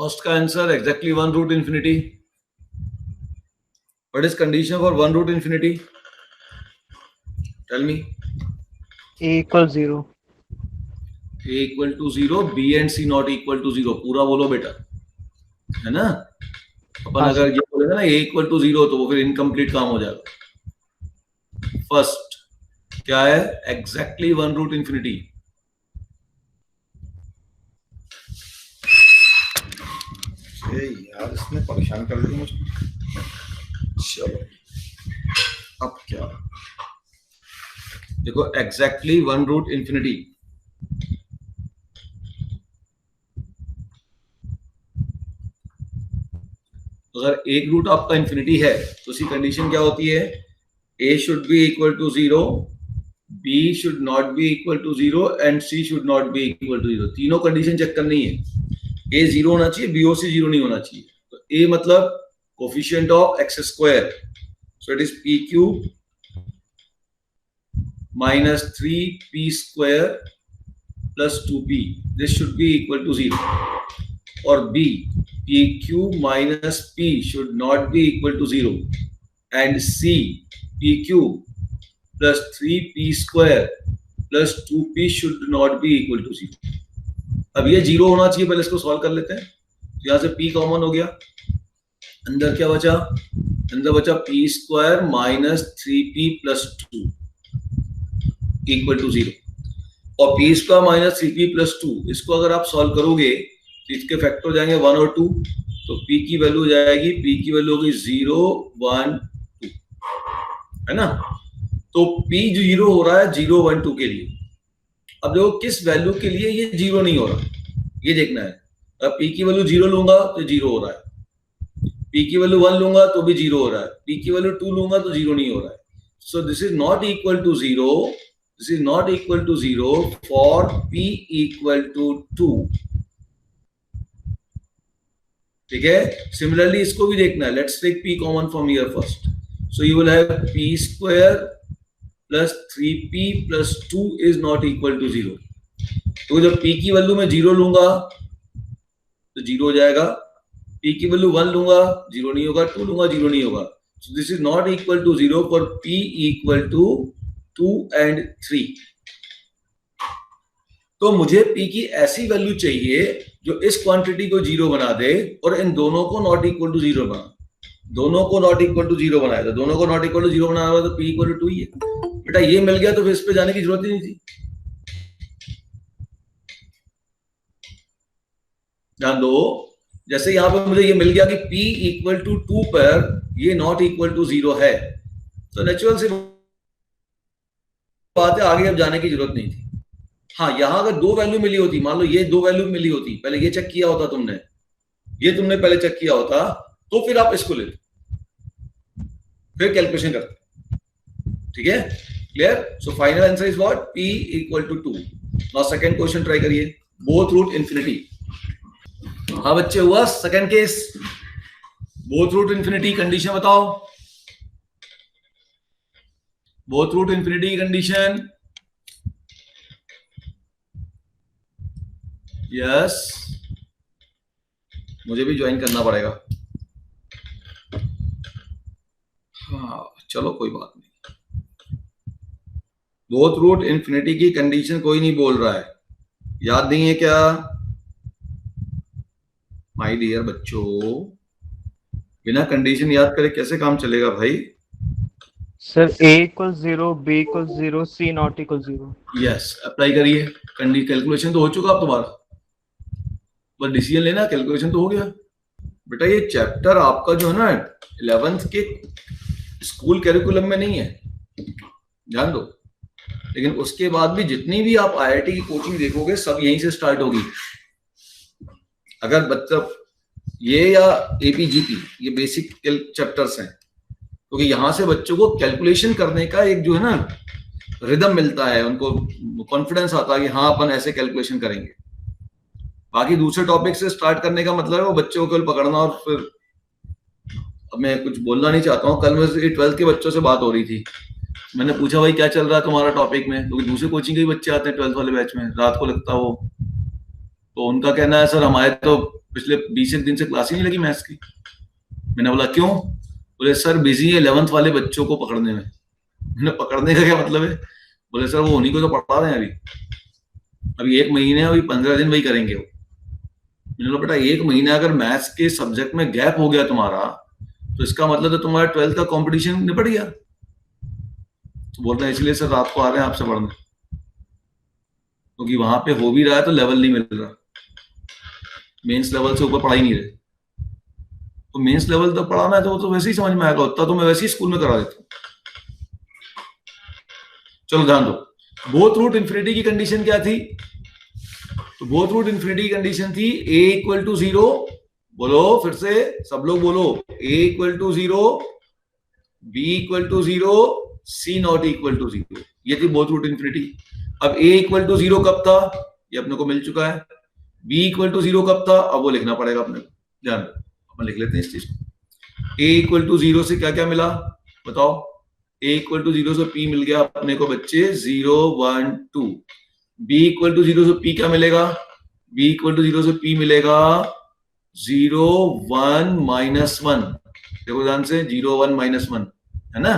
First का answer exactly one root infinity. What is condition for one root infinity? Tell me. A equals 0. A equal to 0, B and C not equal to 0. पूरा बोलो बेटा, है ना. अपन अगर ये बोलेंगे ना A equal to 0 तो वो फिर इनकम्प्लीट काम हो जाएगा. फर्स्ट क्या है? Exactly one root infinity. यार इसने परेशान कर दिया मुझे. चलो अब क्या देखो, एग्जैक्टली वन रूट इंफिनिटी. अगर एक रूट आपका इंफिनिटी है तो उसकी कंडीशन क्या होती है? A should be equal to 0, B should not be equal to 0 and C should not be equal to 0. तीनों कंडीशन चेक करनी है. A 0 होना चाहिए, B और C 0 नहीं होना चाहिए. तो A मतलब coefficient of x square, so it is P cube minus 3p square plus 2p. This should be equal to 0. Or B, p cube minus p should not be equal to 0. And C, p cube plus 3p square plus 2p should not be equal to 0. अब ये 0 होना चाहिए. पहले इसको solve कर लेते हैं. तो यहाँ से p कॉमन हो गया. अंदर क्या बचा? अंदर बचा p square minus 3p plus 2 equal to 0. और p square minus 3p plus 2, इसको अगर आप सॉल्व करोगे तो इसके फैक्टर हो जाएंगे 1 और 2. तो p की वैल्यू हो जाएगी, p की वैल्यू होगी 0 1 2, है ना. तो p जो 0 हो रहा है 0 1 2 के लिए. अब देखो किस वैल्यू के लिए ये 0 नहीं हो रहा, ये देखना है. अब p की वैल्यू 0 लूंगा तो 0 हो रहा है, p की वैल्यू 1 लूंगा तो भी 0 हो रहा है, p की वैल्यू 2 लूंगा तो 0 नहीं हो रहा है. So this is not equal to 0. This is not equal to 0 for p equal to 2. ठीक है. Similarly इसको भी देखना है. Let's take p common from here first. So you will have p square plus 3p plus 2 is not equal to 0. तो जब p की value में 0 लूंगा तो 0 हो जाएगा, p की वैल्यू 1 लूंगा 0 नहीं होगा, 2 लूंगा 0 नहीं होगा. So this is not equal to 0 for p equal to 2 and 3. तो मुझे p की ऐसी वैल्यू चाहिए जो इस क्वांटिटी को 0 बना दे और इन दोनों को नॉट इक्वल टू 0 बना. दोनों को नॉट इक्वल टू 0 बनाया, तो दोनों को नॉट इक्वल टू 0 बनाना होगा तो p इक्वल टू 2 ही है. बेटा ये मिल गया तो फिर इस पे जाने की जरूरत ही नहीं थी. ध्यान दो, जैसे यहां पर मुझे ये मिल गया कि p इक्वल टू 2 पर ये नॉट इक्वल टू 0 है, तो नेचुरल से बात है, आगे अब जाने की जरूरत नहीं थी. हाँ, यहां अगर दो वैल्यू मिली होती, मान लो ये दो वैल्यू मिली होती, पहले ये चेक किया होता तुमने, ये तुमने पहले चेक किया होता, तो फिर आप इसको लेते, फिर कैलकुलेशन करते. ठीक है, clear. So final answer is what? p equal to 2. Now second question try करिए. Both root infinity. हाँ बच्चे, हुआ second case. Both root infinity condition बताओ. Both root infinity condition. Yes, मुझे भी ज्वाइन करना पड़ेगा. हाँ चलो कोई बात नहीं. बोथ रूट इंफिनिटी की कंडीशन कोई नहीं बोल रहा है, याद नहीं है क्या माय डियर बच्चों? बिना कंडीशन याद करे कैसे काम चलेगा भाई? Sir a equals 0, b equals 0, c not equals 0. Yes, apply करिए. कैलकुलेशन तो हो चुका अब तुम्हारा, बस डिसीजन लेना. कैलकुलेशन तो हो गया. बेटा ये चैप्टर आपका जो है ना 11th के स्कूल कैरिकुलम में नहीं है, ध्यान दो. लेकिन उसके बाद भी जितनी भी आप आईआईटी की कोचिंग देखोगे सब यहीं से स्टार्ट होगी. अगर बच्चा ये या एपीजीपी ये बेसिक चैप्टर्स हैं, क्योंकि यहाँ से बच्चों को कैलकुलेशन करने का एक जो है ना रिदम मिलता है, उनको कॉन्फिडेंस आता है कि हाँ अपन ऐसे कैलकुलेशन करेंगे. बाकी दूसरे टॉपिक से स्टार्ट करने का मतलब है वो बच्चों को केवल पकड़ना. और फिर अब मैं कुछ बोलना नहीं चाहता हूँ. कल मेरे 12th के बच्चों से बात हो रही थी, मैंने पूछा भाई क्या चल रहा है तुम्हारा टॉपिक में, क्योंकि दूसरे कोचिंग के भी बच्चे आते हैं 12th वाले बैच में, रात को लगता हो तो उनका कहना है सर हमारे तो पिछले 20 दिन से क्लास ही नहीं लगी मैथ्स की। मैंने बोला क्यों? बोले सर बिजी है 11th वाले बच्चों को पकड़ने में। मैंने पकड़ने का क्या मतलब है? बोले सर वो उन्हीं को तो पढ़ा रहे हैं अभी 1 महीने, अभी 15 दिन वही करेंगे वो। मैंने बोला बेटा 1 महीना अगर मैथ्स के सब्जेक्ट में गैप हो गया तुम्हारा, तो इसका मतलब तो तुम्हारा 12th का कंपटीशन निपट गया। तो बोल रहे हैं इसलिए सर रात को आ रहे हैं आपसे पढ़ने, क्योंकि वहां पे हो भी रहा है तो लेवल नहीं मिल रहा, मेंस लेवल से ऊपर पढ़ा ही नहीं रहे। तो मेंस लेवल तक पढ़ाना है तो वो तो वैसे ही समझ में आएगा, उतना तो मैं वैसे ही स्कूल में करा देता हूँ। चलो ध्यान दो, बोथ रूट इंफिनिटी की कंडीशन क्या थी? तो बोथ रूट इंफिनिटी की कंडीशन थी a इक्वल टू 0, बोलो फिर से सब लोग बोलो, a equal to 0, b equal to 0, c not equal to 0। ये थी बोथ रूट इंफिनिटी। अब a इक्वल टू 0 कब था? ये अपने को मिल चुका है। b इक्वल टू 0 कब था? अब वो लिखना पड़ेगा अपने को, ध्यान दो, अपन लिख लेते हैं इस चीज को। a इक्वल टू 0 से क्या क्या मिला बताओ? a इक्वल टू 0 से p मिल गया अपने को बच्चे 0 1 2। b इक्वल टू 0 से p क्या मिलेगा? b इक्वल टू 0 से p मिलेगा 0 1 -1। देखो ध्यान से, 0 1 -1 है ना,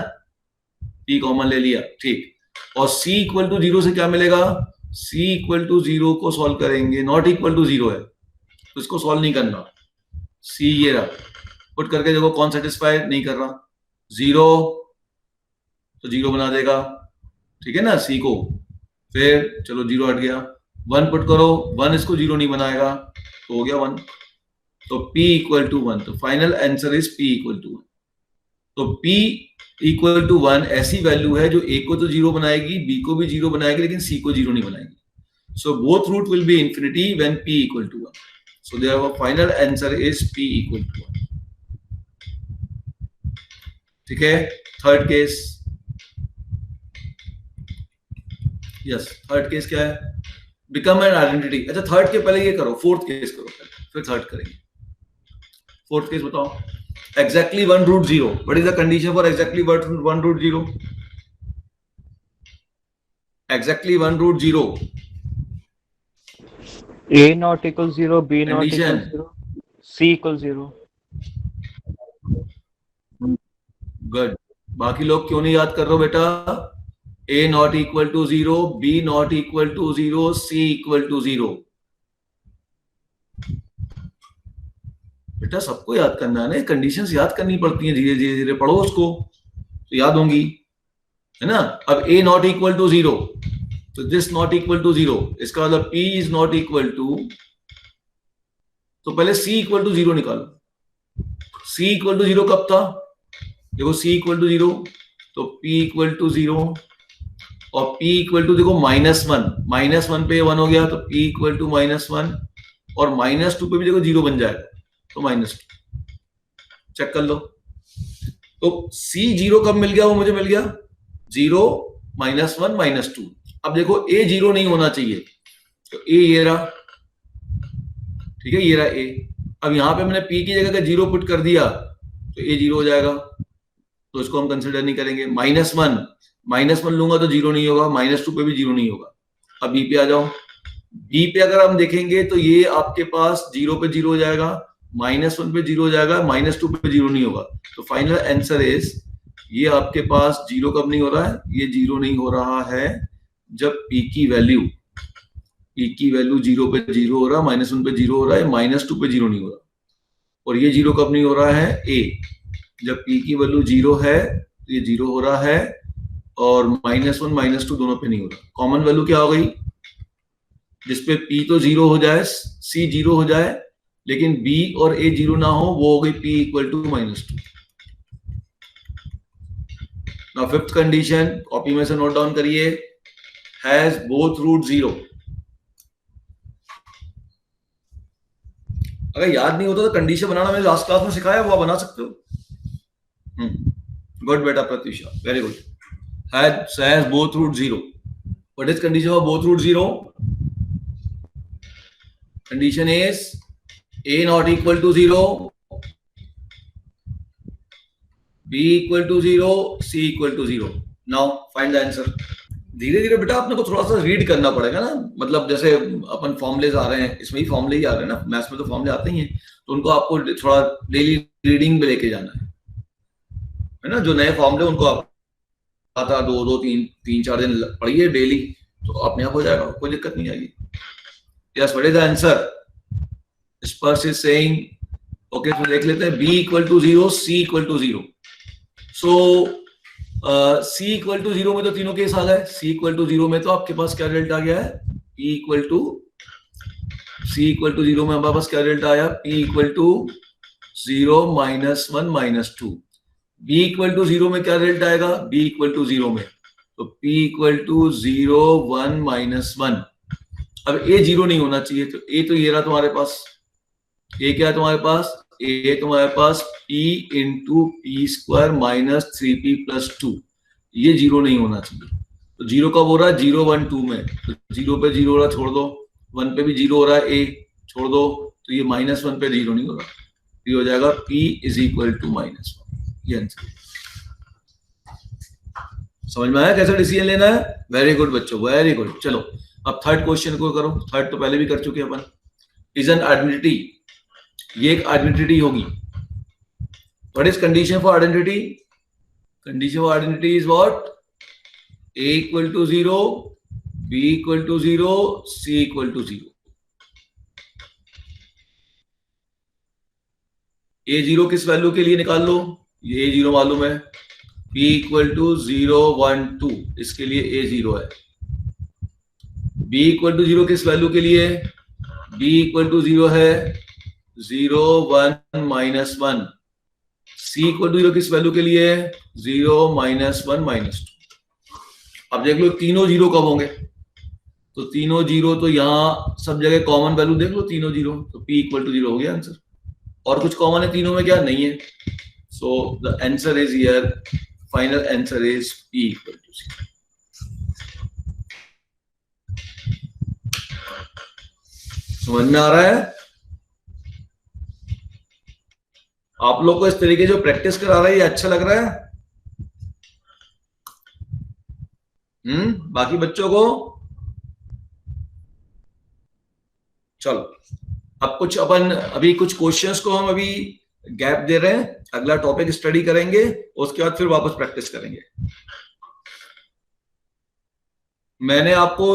p कॉमन ले लिया, ठीक। और c इक्वल टू 0 से क्या मिलेगा? c इक्वल टू 0 को सॉल्व करेंगे, नॉट इक्वल टू 0 है तो इसको सॉल्व नहीं करना। c ये रहा, पुट करके देखो कौन सेटिस्फाई नहीं कर रहा, 0 तो 0 बना देगा, ठीक है ना c को। फिर चलो 0 हट गया, 1 पुट करो, 1 इसको 0 नहीं बनाएगा तो हो गया 1। तो p इक्वल टू 1, तो final answer is p equal to 1। तो p इक्वल टू 1 ऐसी वैल्यू है जो a को तो 0 बनाएगी, b को भी 0 बनाएगी, लेकिन c को 0 नहीं बनाएगी। So both root will be infinity when p equal to 1। So there final answer is p equal to 1। ठीक है, third case. Yes, third case क्या है? Become an identity. अच्छा थर्ड के पहले ये करो, फोर्थ केस करो पहले, फिर थर्ड करेंगे। फोर्थ केस बताओ। Exactly 1 root 0. What is the condition for exactly 1 root 0? Exactly 1 root 0. a not equal 0, b not equal Condition. 0, c equal 0. Good. बाकी लोग क्यों नहीं याद कर रहे हो बेटा? a not equal to 0, b not equal to 0, c equal to 0. बेटा सबको याद करना है ना, कंडीशंस याद करनी पड़ती हैं, धीरे धीरे धीरे पढ़ो उसको तो याद होंगी, है ना। अब a नॉट इक्वल टू 0, तो दिस नॉट इक्वल टू 0, इसका मतलब p is not equal to, तो पहले c इक्वल टू 0 निकालो। c इक्वल टू 0 कब था? देखो c इक्वल टू 0, तो p इक्वल टू 0 और p इक्वल टू देखो -1, -1 पे 1 हो गया तो p इक्वल टू -1, और -2 पे भी देखो 0 बन जाएगा तो -2। चेक कर लो, तो c 0 कब मिल गया? वो मुझे मिल गया 0 -1 -2। अब देखो a 0 नहीं होना चाहिए, तो a ये रहा, ठीक है, ये रहा a। अब यहां पे मैंने p की जगह 0 पुट कर दिया तो a 0 हो जाएगा, तो इसको हम कंसिडर नहीं करेंगे। -1 लूंगा तो 0 नहीं होगा, -2 पे भी 0 नहीं होगा। अब b पे आ जाओ, b पे अगर हम देखेंगे तो ये आपके पास 0 पे 0 हो जाएगा, -1 पे 0 हो जाएगा, -2 पे 0 नहीं होगा। तो फाइनल आंसर इज, ये आपके पास 0 कब नहीं हो रहा है? ये 0 नहीं हो रहा है जब p की वैल्यू 0 पे 0 हो रहा है, -1 पे 0 हो रहा है, -2 पे 0 नहीं हो रहा। और ये 0 कब नहीं हो रहा है? a, जब p की वैल्यू 0 है तो ये 0 हो रहा है, और -1 -2 दोनों पे नहीं हो रहा। कॉमन वैल्यू क्या हो गई? जिसपे p तो 0 हो जाए, c 0 हो जाए, लेकिन b और a 0 ना हो, वो हो गई p equal to -2। Now fifth condition, copy में से नोट डाउन करिए, हैज बोथ रूट 0। अगर याद नहीं होता तो कंडीशन बनाना मैंने लास्ट क्लास में सिखाया, वो आप बना सकते हो। गुड बेटा Pratyusha, very good. Has both root 0। What is condition of both root 0? Condition is a not equal to 0, b equal to 0, c equal to 0. Now find the answer. धीरे धीरे बेटा अपने को थोड़ा सा रीड करना पड़ेगा ना, मतलब जैसे अपन फॉर्मुलेज आ रहे हैं, इसमें ही फॉर्मुले ही आ रहे हैं ना, मैथ्स में तो फॉर्मुले आते ही हैं, तो उनको आपको थोड़ा डेली रीडिंग में लेके जाना है ना। जो नए फॉर्मुले उनको आप आता 2-3 4 दिन पढ़िए डेली, तो अपने आप हो जाएगा, कोई दिक्कत नहीं आएगी। Yes, what is the answer? Sparsh is saying okay, तो देख लेते हैं b equal to 0, c equal to 0। So c equal to 0 में तो तीनों केस आ गए। c इक्वल टू 0 में तो आपके पास क्या रिजल्ट आ गया है? p equal to c equal to 0 में हमारे पास क्या रिजल्ट आया? p equal to 0 -1 -2। b equal to 0 में क्या रिजल्ट आएगा? b इक्वल टू 0 में तो p इक्वल टू 0 1 -1। अब a 0 नहीं होना चाहिए, तो a तो ये रहा तुम्हारे पास। a क्या है तुम्हारे पास? a तुम्हारे पास p into P square minus 3p plus 2, ये 0 नहीं होना चाहिए। तो 0 कब हो रहा है? 0 1 2 में, तो 0 पे 0 हो रहा, छोड़ दो। 1 पे भी 0 हो रहा है, a छोड़ दो, तो ये -1 पे 0 नहीं हो रहा, ये हो जाएगा p इज इक्वल टू -1। ये आंसर समझ में आया कैसे डिसीजन लेना है? वेरी गुड बच्चों, वेरी गुड। चलो अब थर्ड क्वेश्चन को करो। थर्ड तो पहले भी कर चुके अपन। इज एन आइडेंटिटी, ये एक आइडेंटिटी होगी। What is condition for identity? Condition for identity is what? a equal to 0, b equal to 0, c equal to 0। a0 किस वैल्यू के लिए निकाल लो? ये a0 मालूम है, p इक्वल टू 0 1 2, इसके लिए a0 है। b इक्वल टू 0 किस वैल्यू के लिए? b इक्वल टू 0 है 0 1 -1। c इक्वल टू 0 किस वैल्यू के लिए? 0 -1 -2। अब देख लो तीनों 0 कब होंगे? तो तीनों 0 तो यहाँ सब जगह कॉमन वैल्यू देख लो, तीनों 0, तो p इक्वल टू 0 हो गया आंसर। और कुछ कॉमन है तीनों में क्या? नहीं है। So the answer is here, final answer is p equal to 0। समझ में आ रहा है? आप लोग को इस तरीके जो प्रैक्टिस करा रहा है ये अच्छा लग रहा है? बाकी बच्चों को? चलो अब कुछ अपन अभी कुछ क्वेश्चंस को हम अभी गैप दे रहे हैं, अगला टॉपिक स्टडी करेंगे, उसके बाद फिर वापस प्रैक्टिस करेंगे। मैंने आपको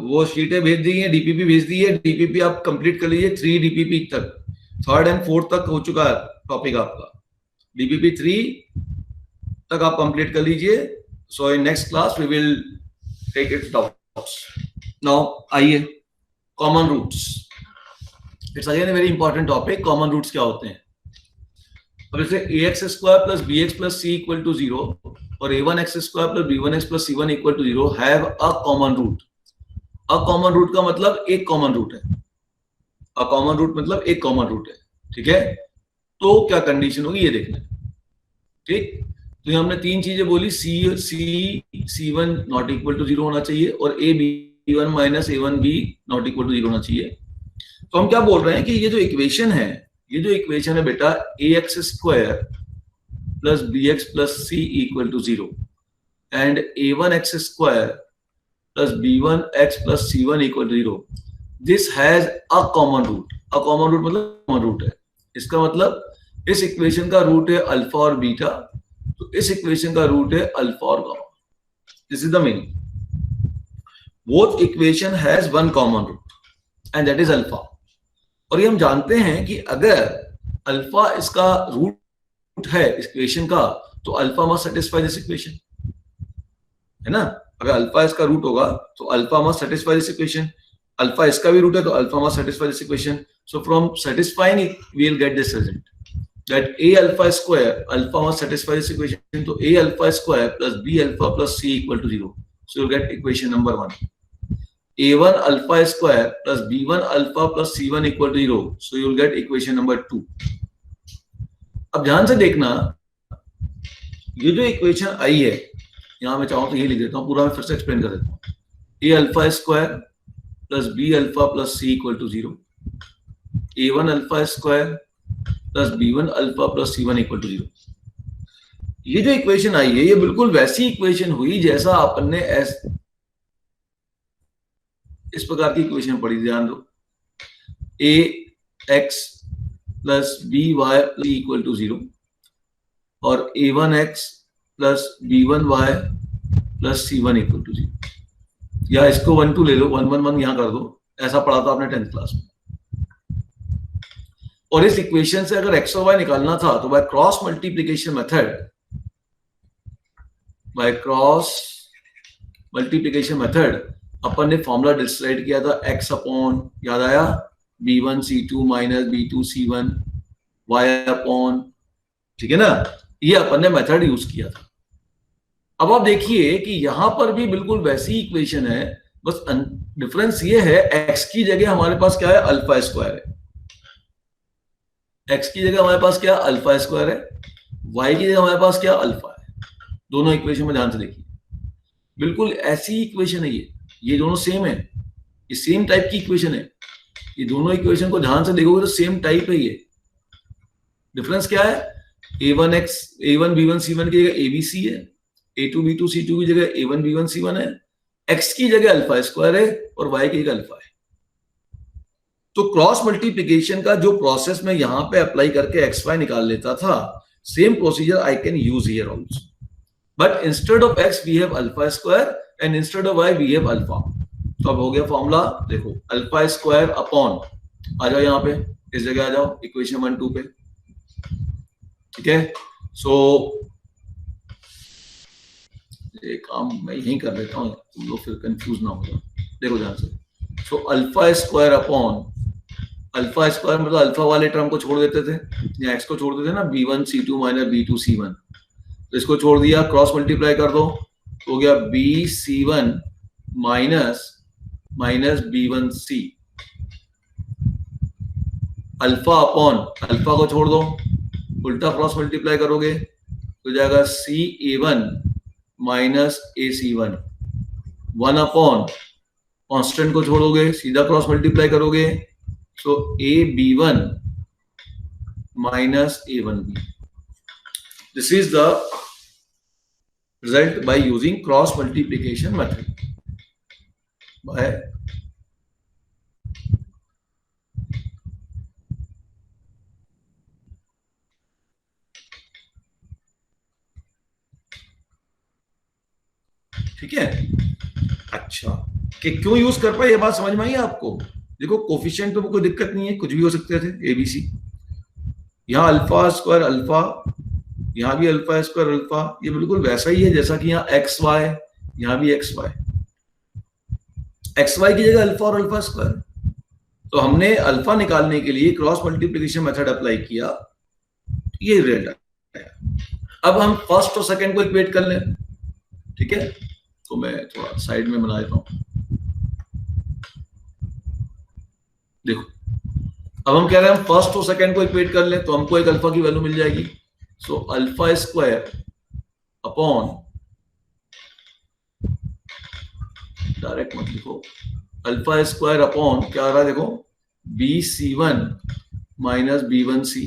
वो शीटें भेज दी हैं, डीपीपी भेज दी है, डीपीपी आप कंप्लीट कर लीजिए। 3 डीपीपी तक, 3rd and 4th तक हो चुका है टॉपिक आपका। डीपीपी 3 तक आप कंप्लीट कर लीजिए। So in next class we will take it doubts. Now आइए, common roots. It's again a very important topic. Common roots क्या होते हैं? अब जैसे ax² plus bx plus c equal to 0 और a1x² plus b1x plus c1 equal to 0 have a common root. A common root का मतलब एक common root है। अ कॉमन रूट मतलब एक कॉमन रूट है, ठीक है? तो क्या कंडीशन होगी ये देखना, ठीक? तो ये हमने 3 चीजें बोली, c1 नॉट इक्वल टू 0 होना चाहिए और ab1 minus a1b not equal to 0 होना चाहिए। तो हम क्या बोल रहे हैं कि ये जो इक्वेशन है बेटा, ax² plus bx plus c equal to 0 and a1x² plus b1x plus c1 equal to 0, this has a common root. A common root मतलब कॉमन रूट है। इसका मतलब इस इक्वेशन का रूट है अल्फा और बीटा, तो इस इक्वेशन का रूट है अल्फा और gamma. This is the meaning. Both equation has one common root and that is alpha. और ये हम जानते हैं कि अगर अल्फा इसका रूट है इक्वेशन का, तो alpha must satisfy this equation, है ना? अगर अल्फा इसका रूट होगा तो alpha must satisfy this equation. Alpha इसका भी रूट है तो alpha must satisfy this equation. So from satisfying it we will get this result that a alpha square, alpha must satisfy this equation, so a alpha square plus b alpha plus c equal to 0. So you'll get equation number 1. a1 alpha square plus b1 alpha plus c1 equal to 0. So you'll get equation number 2. अब ध्यान से देखना, ये जो equation आई है, यहां मैं चाहूं तो ये लिख देता हूं, पूरा मैं फिर से एक्सप्लेन कर देता हूं। a alpha square plus b alpha plus c equal to 0. a1 alpha square plus b1 alpha plus c1 equal to 0। ये जो इक्वेशन आई है ये बिल्कुल वैसी इक्वेशन हुई जैसा अपन ने इस प्रकार की इक्वेशन पढ़ी, ध्यान दो, A X plus B Y equal to 0 और a1x plus b1y plus c1 equal to 0, या इसको 1 2 ले लो, 1 1 1 यहां कर दो, ऐसा पढ़ा था आपने 10th क्लास में। और इस इक्वेशन से अगर x और y निकालना था तो बाय क्रॉस मल्टीप्लिकेशन मेथड अपन ने फॉर्मूला डिसाइड किया था x अपॉन, याद आया, b1 c2 minus b2 c1 y upon, ठीक है ना, ये अपन ने मेथड यूज किया था। अब आप देखिए कि यहां पर भी बिल्कुल वैसी इक्वेशन है, बस डिफरेंस ये है x की जगह हमारे पास क्या है, अल्फा स्क्वायर है। x की जगह हमारे पास क्या अल्फा स्क्वायर है, y की जगह हमारे पास क्या अल्फा है। दोनों इक्वेशन में ध्यान से देखिए, बिल्कुल ऐसी इक्वेशन है ये दोनों सेम है, ये सेम टाइप की इक्वेशन है। ये दोनों इक्वेशन को ध्यान से देखोगे तो सेम टाइप है। ये डिफरेंस क्या है, a1x a1 b1 c1 की जगह abc है, a2 b2 c2 की जगह a1 b1 c1 है, x की जगह अल्फा स्क्वायर है और y की जगह अल्फा है। तो क्रॉस मल्टीप्लिकेशन का जो प्रोसेस मैं यहां पे अप्लाई करके xy निकाल लेता था, same procedure I can use here also, but instead of x we have alpha square and instead of y we have alpha. तो अब हो गया फॉर्मूला, देखो अल्फा स्क्वायर अपॉन, आ जाओ यहाँ पे, इस जगह आ जाओ इक्वेशन 1 2 पे, ठीक है। सो ये काम मैं यही कर लेता हूँ, तुम लोग फिर कंफ्यूज ना हो जाओ। देखो ध्यान से, so alpha square upon, alpha square मतलब अल्फा वाले टर्म को छोड़ देते थे, या एक्स को छोड़ देते ना, b1 c2 minus b2 c1, तो इसको छोड़ दिया, क्रॉस मल्टीप्लाई कर दो, तो हो गया b c1 minus minus b1 c, alpha upon, alpha को छोड़ दो, उल्टा क्रॉस मल्टीप्लाई करोगे तो जाएगा c a1 minus a c1, 1 upon, constant को छोड़ोगे, सीधा क्रॉस मल्टीप्लाई करोगे, so a b1 minus a1b. This is the result by using cross multiplication method. By ठीक है। अच्छा, कि क्यों यूज कर पाए, ये बात समझ में आई आपको। देखो कोफिशिएंट तो कोई दिक्कत नहीं है, कुछ भी हो सकते थे, एबीसी, यहाँ अल्फा स्क्वायर अल्फा, यहाँ भी अल्फा स्क्वायर अल्फा, ये बिल्कुल वैसा ही है जैसा कि यहाँ एक्स वाई, यहाँ भी एक्स वाई, एक्स वाई की जगह अल्फा और अल्फा स्क्वायर। तो हमने अल्फा निकालने के लिए क्रॉस मल्टीप्लिकेशन मेथड अप्लाई किया, ये रिजल्ट आया। अब हम फर्स्ट और सेकंड को इक्वेट कर लें, ठीक है। तो मैं थोड़ा साइड में बना देता हूं, देखो अब हम कह रहे हैं हम फर्स्ट और सेकंड को इक्वेट कर लें, तो हमको एक अल्फा की वैल्यू मिल जाएगी। So alpha square upon, direct मत लिखो, अल्फा स्क्वायर अपॉन क्या आ रहा है, देखो B C one minus B one C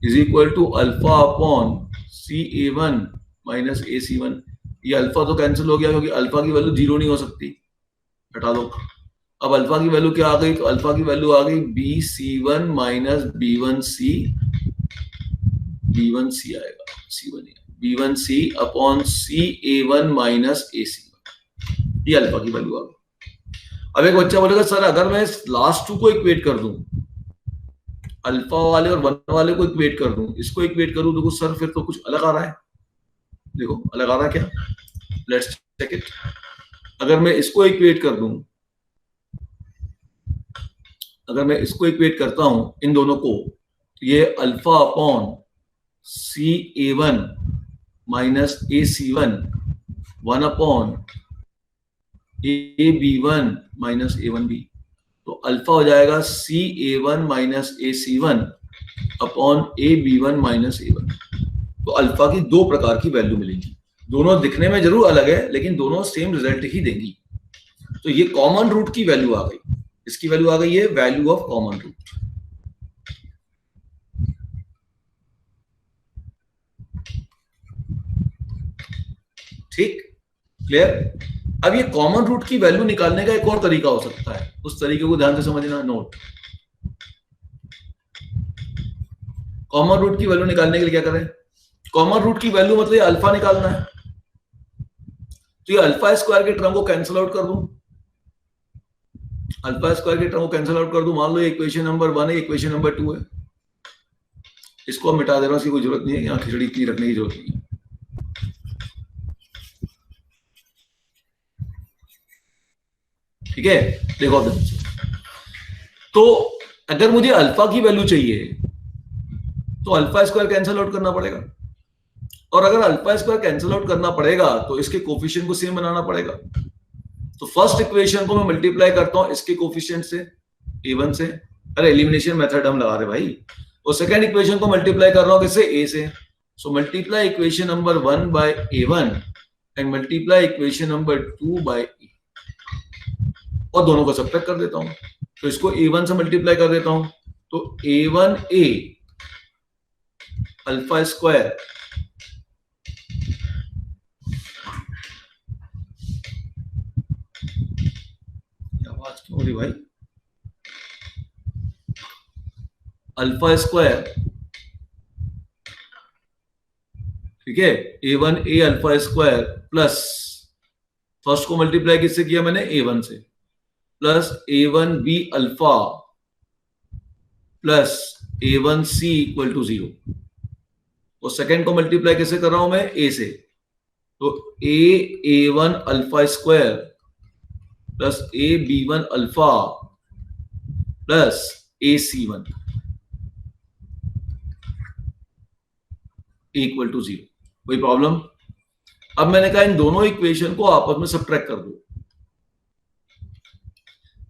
is equal to alpha upon C A one minus A C one. ये अल्फा तो कैंसिल हो गया क्योंकि अल्फा की वैल्यू 0 नहीं हो सकती, हटा दो। अब अल्फा की वैल्यू क्या आ गई, तो अल्फा की वैल्यू आ गई B C one minus B one C आएगा, C one B one C upon C A one minus A C one, ये अल्फा की वैल्यू आ गई। अब एक बच्चा बोलेगा सर अगर मैं लास्ट टू को इक्वेट कर दूं, अल्फा वाले और वन वाले को इक्वेट कर दूं, इसको इक्वेट करूं, देखो सर फिर तो कुछ अलग आ रहा है। देखो अलग आ रहा है क्या, लेट्स चेक इट। अगर मैं इसको इक्वेट कर दूं, अगर मैं इसको इक्वेट करता हूं इन दोनों को, तो ये alpha upon C A one minus A C one, 1 upon A B one minus A one B, तो अल्फा हो जाएगा C A one minus A C one upon A B one minus A one. तो alpha की दो प्रकार की value मिलेगी, दोनों दिखने में जरूर अलग है लेकिन दोनों सेम रिजल्ट ही देंगी। तो ये कॉमन रूट की वैल्यू आ गई, इसकी वैल्यू आ गई है वैल्यू ऑफ कॉमन रूट। ठीक, क्लियर। अब ये कॉमन रूट की वैल्यू निकालने का एक और तरीका हो सकता है, उस तरीके को ध्यान से समझना। नोट, कॉमन रूट की वैल्यू निकालने के लिए क्या करें? कॉमन रूट की वैल्यू मतलब ये अल्फा निकालना है, तो ये अल्फा स्क्वायर के टर्म को कैंसिल आउट कर दूं, अल्फा स्क्वायर के टर्म को कैंसिल आउट कर दूं। मान लो इक्वेशन नंबर 1 है, इक्वेशन नंबर 2 है, इसको मिटा दे रहा हूं, इसकी कोई जरूरत नहीं है, यहाँ खिचड़ी इतनी रखने की जरूरत नहीं है। ठीक है, देखो अब तो अगर मुझे अल्फा की वैल्यू चाहिए तो अल्फा स्क्वायर कैंसिल आउट करना पड़ेगा, और अगर अल्फा स्क्वायर कैंसिल आउट करना पड़ेगा तो इसके कोफिशिएंट को सेम बनाना पड़ेगा। तो फर्स्ट इक्वेशन को मैं मल्टीप्लाई करता हूं इसके कोफिशिएंट से, a1 से, अरे एलिमिनेशन मेथड हम लगा रहे भाई, और सेकंड इक्वेशन को मल्टीप्लाई कर रहा हूं किससे? a से। So multiply equation number 1 by a1 and multiply equation number 2 by a, और दोनों को सब्ट्रैक्ट कर देता हूं। तो इसको a1 से मल्टीप्लाई कर देता हूं, तो a1a अल्फा स्क्वायर आवाज क्यों हो रही भाई? अल्फा स्क्वायर, ठीक है, a1a alpha square plus, first को मल्टीप्लाई किससे किया मैंने? a1 से, plus a1b alpha plus a1c equal to 0, और सेकेंड को मल्टीप्लाई कैसे कर रहा हूं मैं? a से, तो a1 alpha square plus ab1 alpha plus ac1 equal to 0। कोई प्रॉब्लम? अब मैंने कहा इन दोनों इक्वेशन को आपस में सब्ट्रैक्ट कर दो।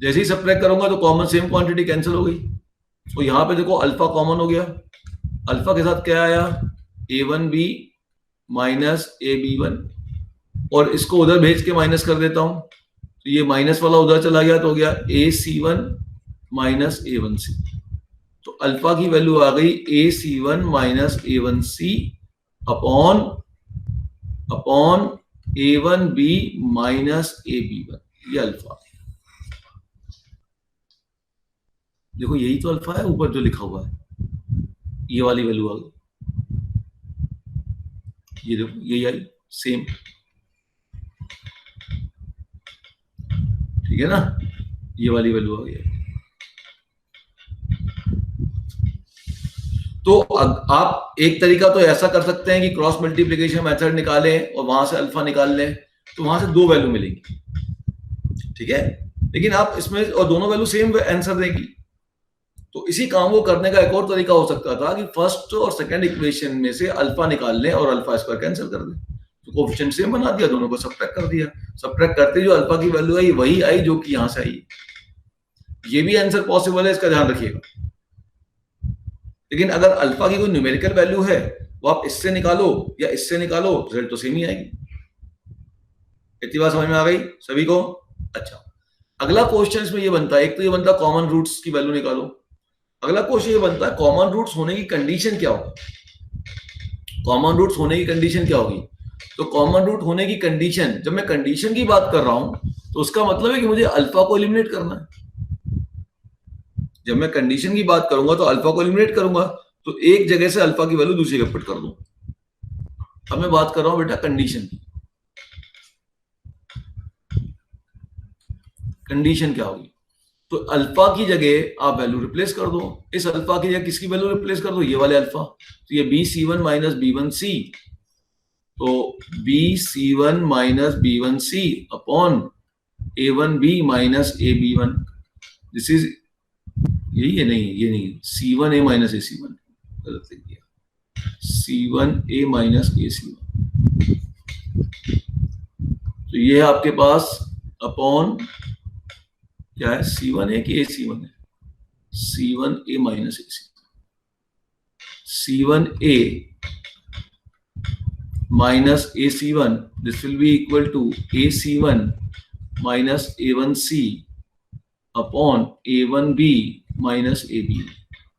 जैसे ही सब्ट्रैक्ट करूंगा तो कॉमन सेम क्वांटिटी कैंसिल हो गई, तो यहां पे देखो अल्फा कॉमन हो गया, अल्फा के साथ क्या आया? a1b माइनस ab1, और इसको उधर भेज के माइनस कर देता हूं, तो ये माइनस वाला उधर चला गया, तो हो गया ac1 माइनस a1c। तो अल्फा की वैल्यू आ गई ac1 minus a1c upon a1b minus ab1, ये अल्फा। देखो यही तो अल्फा है, ऊपर जो लिखा हुआ है, ये वाली वैल्यू आ गई, ये देखो यही आई सेम, ठीक है ना, ये वाली वैल्यू आ गई। तो आप एक तरीका तो ऐसा कर सकते हैं कि क्रॉस मल्टीप्लिकेशन मेथड निकालें और वहां से अल्फा निकाल लें, तो वहां से दो वैल्यू मिलेंगी, ठीक है। लेकिन आप इसमें और दोनों वैल्यू सेम आंसर देगी, तो इसी काम को करने का एक और तरीका हो सकता था कि फर्स्ट और सेकंड इक्वेशन में से अल्फा निकाल लें और अल्फा स्क्वायर कैंसिल कर दें, तो कोएफिशिएंट सेम बना दिया, दोनों को सब्ट्रैक्ट कर दिया, सब्ट्रैक्ट करते जो अल्फा की वैल्यू आई वही आई जो कि यहां से आई। ये भी आंसर पॉसिबल है, इसका ध्यान रखिएगा। लेकिन अगर अल्फा की कोई न्यूमेरिकल वैल्यू है वो आप इससे निकालो या इससे निकालो, रिजल्ट तो सेम ही आएगी। इतनी बात समझ में आ गई सभी को? अच्छा, अगला क्वेश्चन इसमें ये बनता है, एक तो ये बनता है कॉमन रूट्स की वैल्यू निकालो, अगला क्वेश्चन ये बनता है कॉमन रूट्स होने की कंडीशन क्या होगी। कॉमन रूट्स होने की कंडीशन क्या होगी? तो कॉमन रूट होने की कंडीशन, जब मैं कंडीशन की बात कर रहा हूं तो उसका मतलब है कि मुझे अल्फा को एलिमिनेट करना है। जब मैं कंडीशन की बात करूंगा तो अल्फा को एलिमिनेट करूंगा, तो एक जगह से अल्फा की वैल्यू दूसरी जगह पुट कर दूं। अब मैं बात कर रहा हूं बेटा कंडीशन की। कंडीशन क्या होगी? तो अल्फा की जगह आप वैल्यू रिप्लेस कर दो, इस अल्फा की जगह किसकी वैल्यू रिप्लेस कर दो? ये वाले अल्फा। तो ये bc1 माइनस b1c, तो bc1 minus b1c upon a1b minus ab1, this is, यही है, नहीं ये नहीं, c1a माइनस ac1, गलत लिख दिया, c1a माइनस ac1। तो ये है आपके पास अपॉन क्या है, c1a की ac1 है, c1a minus ac1, c1a minus ac1, this will be equal to ac1 minus a1c upon a1b minus ab,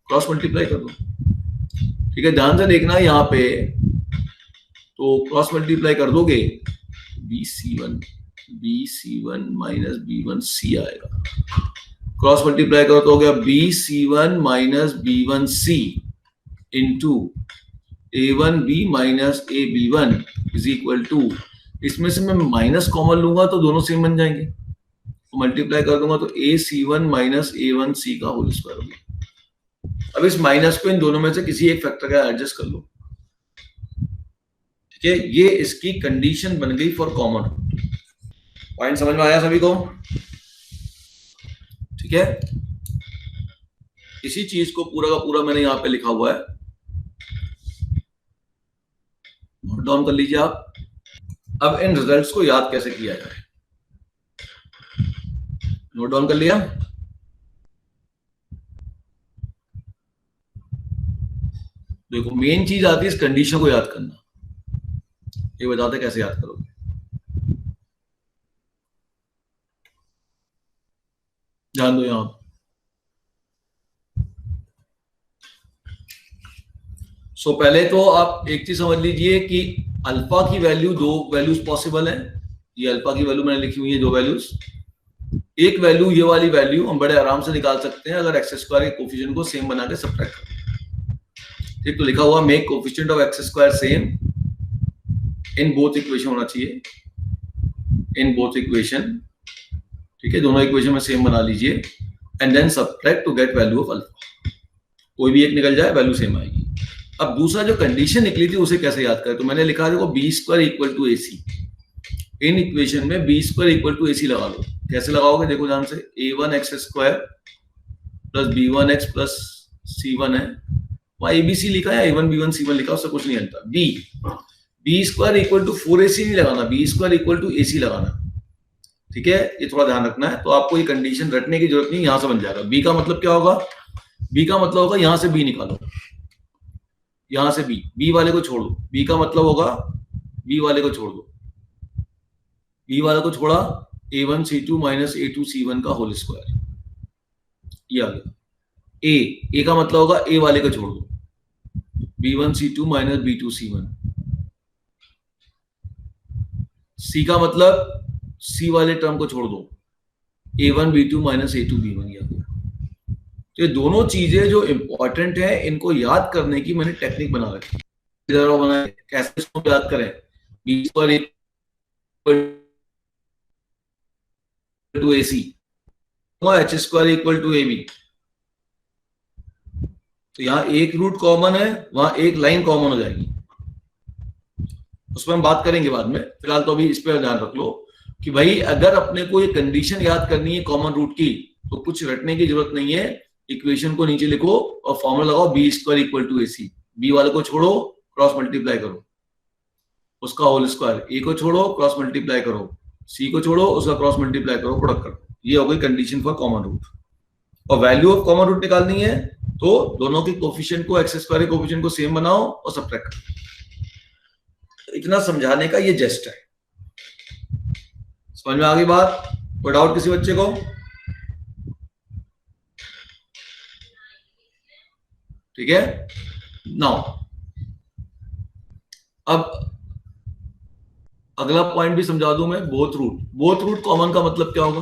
cross multiply कर दो, ठीक है। ध्यान से देखना यहाँ पे, तो क्रॉस मल्टीप्लाई कर दोगे BC1 माइनस B1C आएगा। क्रॉस मल्टीप्लाई करो तो हो गया BC1 minus B1C into A1B minus AB1 is equal to, इसमें से मैं माइनस कॉमन लूंगा तो दोनों सेम बन जाएंगे, तो मल्टीप्लाई कर दूंगा तो AC1 माइनस A1C का होल स्क्वायर होगा। अब इस माइनस को इन दोनों में से किसी एक फैक्टर का एडजस्ट कर लो, ठीक है। ये इसकी कंडीशन बन गई फॉर कॉमन। पॉइंट समझ में आया सभी को? ठीक है। इसी चीज को पूरा का पूरा मैंने यहां पे लिखा हुआ है, नोट डाउन कर लीजिए आप। अब इन रिजल्ट्स को याद कैसे किया जाए, नोट डाउन कर लिया? देखो मेन चीज आती है इस कंडीशन को याद करना। ये बताते कैसे याद करोगे। ध्यान दो यहां। सो पहले तो आप एक चीज समझ लीजिए कि अल्फा की वैल्यू, दो वैल्यूज पॉसिबल है। ये अल्फा की वैल्यू मैंने लिखी हुई है, दो वैल्यूज। एक वैल्यू, ये वाली वैल्यू हम बड़े आराम से निकाल सकते हैं अगर एक्स स्क्वायर के कोफिशिएंट को सेम बना के सब्ट्रैक्ट करें। ठीक, तो लिखा हुआ make coefficient of x square same in both equation होना चाहिए, इन बोथ इक्वेशन। ठीक है, दोनों इक्वेशन में सेम बना लीजिए and then subtract to get value of alpha. कोई भी एक निकल जाए वैल्यू सेम आएगी। अब दूसरा जो कंडीशन निकली थी उसे कैसे याद करें, तो मैंने लिखा देखो B square equal to AC। इन इक्वेशन में B square equal to AC लगा लो। कैसे लगाओगे देखो ध्यान से, A1 x square plus B1 x plus C1 है, वहां ABC लिखा है, A1 B1 C1 लिखा, उससे कुछ नहीं हलता। B square equal to 4AC नहीं लगाना, B square equal to AC लगाना। ठीक है, ये थोड़ा ध्यान रखना है। तो आपको ये कंडीशन रटने की जरूरत नहीं, यहां से बन जाएगा। बी का मतलब क्या होगा, बी का मतलब होगा यहां से बी निकालो, यहां से बी वाले को छोड़ दो। बी का मतलब होगा बी वाले को छोड़ दो, बी वाले को छोड़ा, A1 C2 minus A2 C1 का होल स्क्वायर, ये आ गया। ए का मतलब होगा ए वाले को छोड़ दो, B1 C2 minus B2 C1। सी का मतलब सी वाले टर्म को छोड़ दो, A1 B2 minus A2 B1, ये आ गया। तो ये दोनों चीजें जो इंपॉर्टेंट है, इनको याद करने की मैंने टेक्निक बना रखी है। कैसे इसको याद करें, B square equal to AC, H square equal to AB। तो यहां एक रूट कॉमन है, वहां एक लाइन कॉमन हो जाएगी, उस पर हम बात करेंगे बाद में। फिलहाल तो अभी इस पर ध्यान रख लो कि भाई अगर अपने को ये कंडीशन याद करनी है कॉमन रूट की, तो कुछ रटने की जरूरत नहीं है। इक्वेशन को नीचे लिखो और फॉर्मूला लगाओ, B square equal to AC। B वाले को छोड़ो, क्रॉस मल्टीप्लाई करो, उसका होल स्क्वायर। ए को छोड़ो, क्रॉस मल्टीप्लाई करो, सी को छोड़ो, उसका क्रॉस मल्टीप्लाई करो, प्रोडक्ट करो। ये हो गई कंडीशन फॉर कॉमन रूट। और वैल्यू ऑफ कॉमन रूट निकालनी है तो दोनों के कोफिशिएंट को, एक्स स्क्वायर के कोफिशिएंट को सेम बनाओ और सब्ट्रैक्ट करो। इतना समझाने का ये जेस्ट है। समझ में आ गई बात? कोई डाउट किसी बच्चे को? ठीक है। नाउ अब अगला पॉइंट भी समझा दूं मैं, both root. Both root common का मतलब क्या होगा,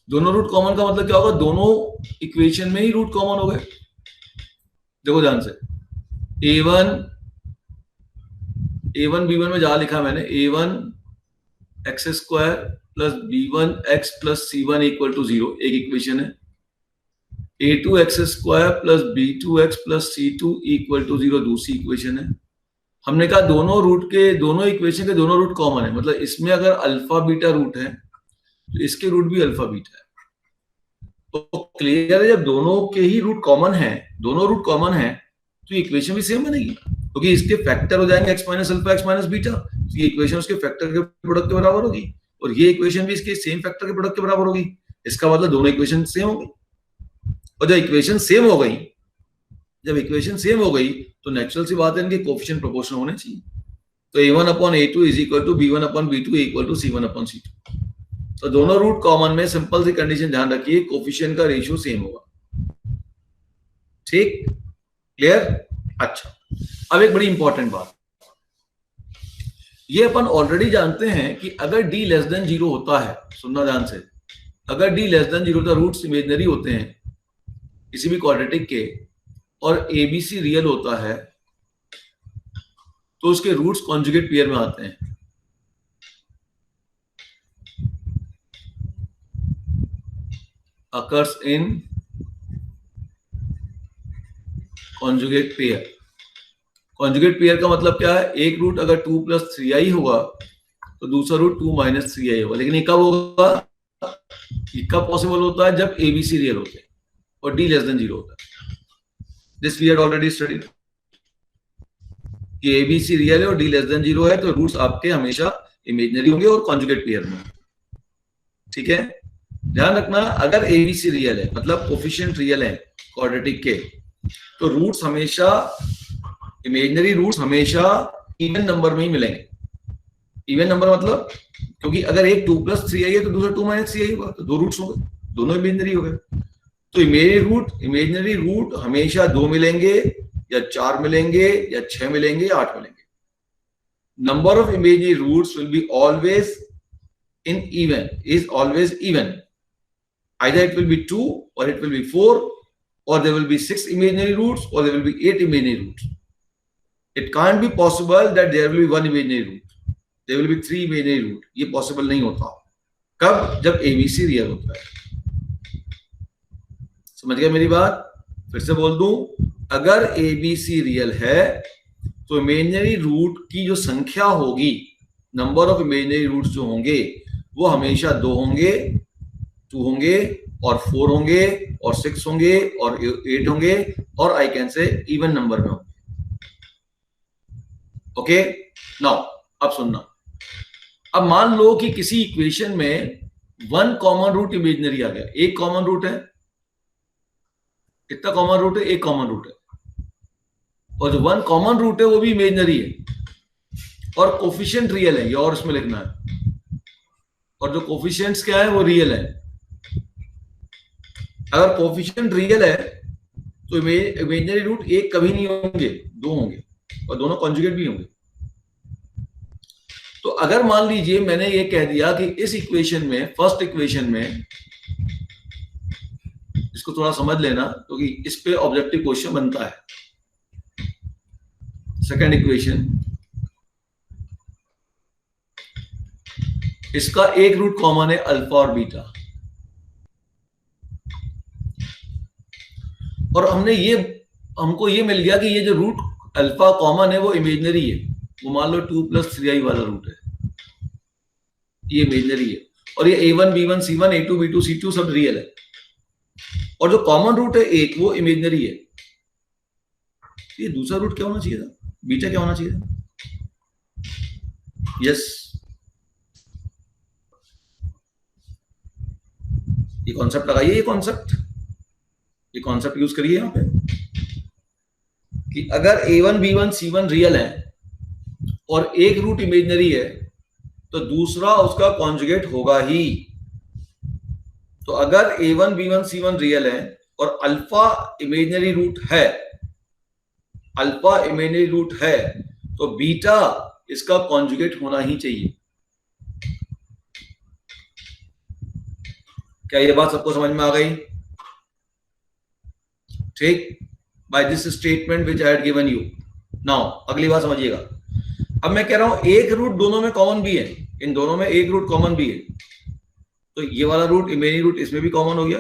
दोनों रूट कॉमन का मतलब क्या होगा, दोनों इक्वेशन में ही रूट कॉमन हो गए। देखो ध्यान से, A1 B1 में जहां लिखा मैंने, A1 x square plus B1 x plus C1 equal to 0, एक इक्वेशन है। A2 x square plus B2 x plus C2 equal to 0, दूसरी इक्वेशन है। हमने कहा दोनों रूट के, दोनों इक्वेशन के दोनों रूट कॉमन है, मतलब इसमें अगर अल्फा बीटा रूट है तो इसके रूट भी अल्फा बीटा है। तो क्लियर है, जब दोनों के ही रूट कॉमन है, दोनों रूट कॉमन है, तो इक्वेशन भी सेम बनेगी, क्योंकि इसके फैक्टर हो जाएंगे x minus alpha x minus beta. तो ये इक्वेशन उसके फैक्टर के प्रोडक्ट के बराबर होगी, और ये इक्वेशन भी इसके सेम फैक्टर के प्रोडक्ट के बराबर होगी। इसका मतलब दोनों इक्वेशन सेम होगी। और जब इक्वेशन सेम हो गई, जब इक्वेशन सेम हो गई तो नेचुरल सी बात है, इनके कोफिशिएंट प्रोपोर्शनल होने चाहिए। तो A1 upon A2 is equal to B1 upon B2 equal to C1 upon C2। तो दोनों रूट कॉमन में सिंपल सी कंडीशन ध्यान रखिए, कोफिशिएंट का रेशियो सेम होगा। ठीक, क्लियर? अच्छा, अब एक बड़ी इंपॉर्टेंट बात, ये अपन ऑलरेडी जानते हैं कि अगर d लेस देन 0 होता है, सुनना ध्यान से, अगर d लेस देन 0 होता है, रूट्स इमेजिनरी होते हैं किसी भी क्वाड्रेटिक के, और ABC रियल होता है, तो उसके रूट्स कॉन्जुगेट पेयर में आते हैं। occurs in conjugate pair। Conjugate pair का मतलब क्या है? एक रूट अगर 2 + 3i होगा तो दूसरा रूट 2 - 3i होगा। लेकिन ये कब होगा? ये कब पॉसिबल होता है? जब ABC रियल होते हैं और d लेस देन 0 होता है। This we had already studied कि ABC रियल है और d लेस देन 0 है, तो रूट्स आपके हमेशा इमेजिनरी होंगे और कॉन्जुगेट पेयर में। ठीक है, ध्यान रखना, अगर ABC रियल है मतलब कोफिशिएंट रियल है क्वाड्रेटिक के, तो रूट्स हमेशा, इमेजिनरी रूट्स हमेशा इवन नंबर में ही मिलेंगे। इवन नंबर मतलब, क्योंकि अगर एक 2 + 3i है तो दूसरा 2 - 3i होगा, तो दो रूट्स होंगे, दोनों इमेजिनरी हो गए। तो इमेजिनरी रूट हमेशा 2 मिलेंगे या 4 मिलेंगे या 6 मिलेंगे या 8 मिलेंगे। Number of imaginary roots will be always in even, is always even. Either it will be 2 or it will be 4, or there will be 6 imaginary roots or there will be 8 imaginary roots. It can't be possible that there will be 1 imaginary root, there will be 3 imaginary root. ये possible नहीं होता। कब? जब ABC real होता है। समझ गया मेरी बात? फिर से बोल दूं, अगर ABC रियल है तो इमेजिनरी रूट की जो संख्या होगी, नंबर ऑफ इमेजिनरी रूट्स जो होंगे वो हमेशा 2 होंगे, 2 होंगे और 4 होंगे और 6 होंगे और 8 होंगे, और I can say even number में होंगे। ओके, नाउ अब सुनना। अब मान लो कि किसी इक्वेशन में 1 कॉमन रूट इमेजिनरी आ गया। एक कॉमन रूट है, कितना कॉमन रूट है? एक कॉमन रूट है, और जो 1 कॉमन रूट है वो भी इमेजिनरी है और कोफिशिएंट रियल है, ये और इसमें लिखना है, और जो कोफिशिएंट्स क्या है वो रियल है। अगर कोफिशिएंट रियल है तो इमेजिनरी रूट एक कभी नहीं होंगे, 2 होंगे, और दोनों कॉन्जुगेट भी होंगे। तो अगर मान लीजिए मैंने ये कह दिया कि इस इक्वेशन में, फर्स्ट इक्वेशन में, इसको थोड़ा समझ लेना क्योंकि इस पे ऑब्जेक्टिव क्वेश्चन बनता है। सेकंड इक्वेशन, इसका एक रूट कॉमन है अल्फा और बीटा, और हमको ये मिल गया कि ये जो रूट अल्फा कॉमन है वो इमेजिनरी है। वो मान लो 2 + 3i वाला रूट है, ये इमेजिनरी है, और ये A1 B1 C1 A2 B2 C2 सब रियल है, और जो कॉमन रूट है एक, वो इमेजिनरी है। ये दूसरा रूट क्या होना चाहिए था? बीटा क्या होना चाहिए था? यस, ये कॉन्सेप्ट लगाइए, ये कॉन्सेप्ट यूज करिए यहां पे कि अगर A1 B1 C1 रियल है और एक रूट इमेजिनरी है तो दूसरा उसका कॉन्जुगेट होगा ही। तो अगर A1 B1 C1 रियल है और अल्फा इमेजिनरी रूट है, तो बीटा इसका कॉन्जुगेट होना ही चाहिए। क्या ये बात सबको समझ में आ गई? ठीक, by this statement which I had given you. Now अगली बात समझिएगा। अब मैं कह रहा हूं एक रूट दोनों में कॉमन भी है, इन दोनों में एक रूट कॉमन भी है, तो ये वाला रूट इमेजिनरी रूट इसमें भी कॉमन हो गया।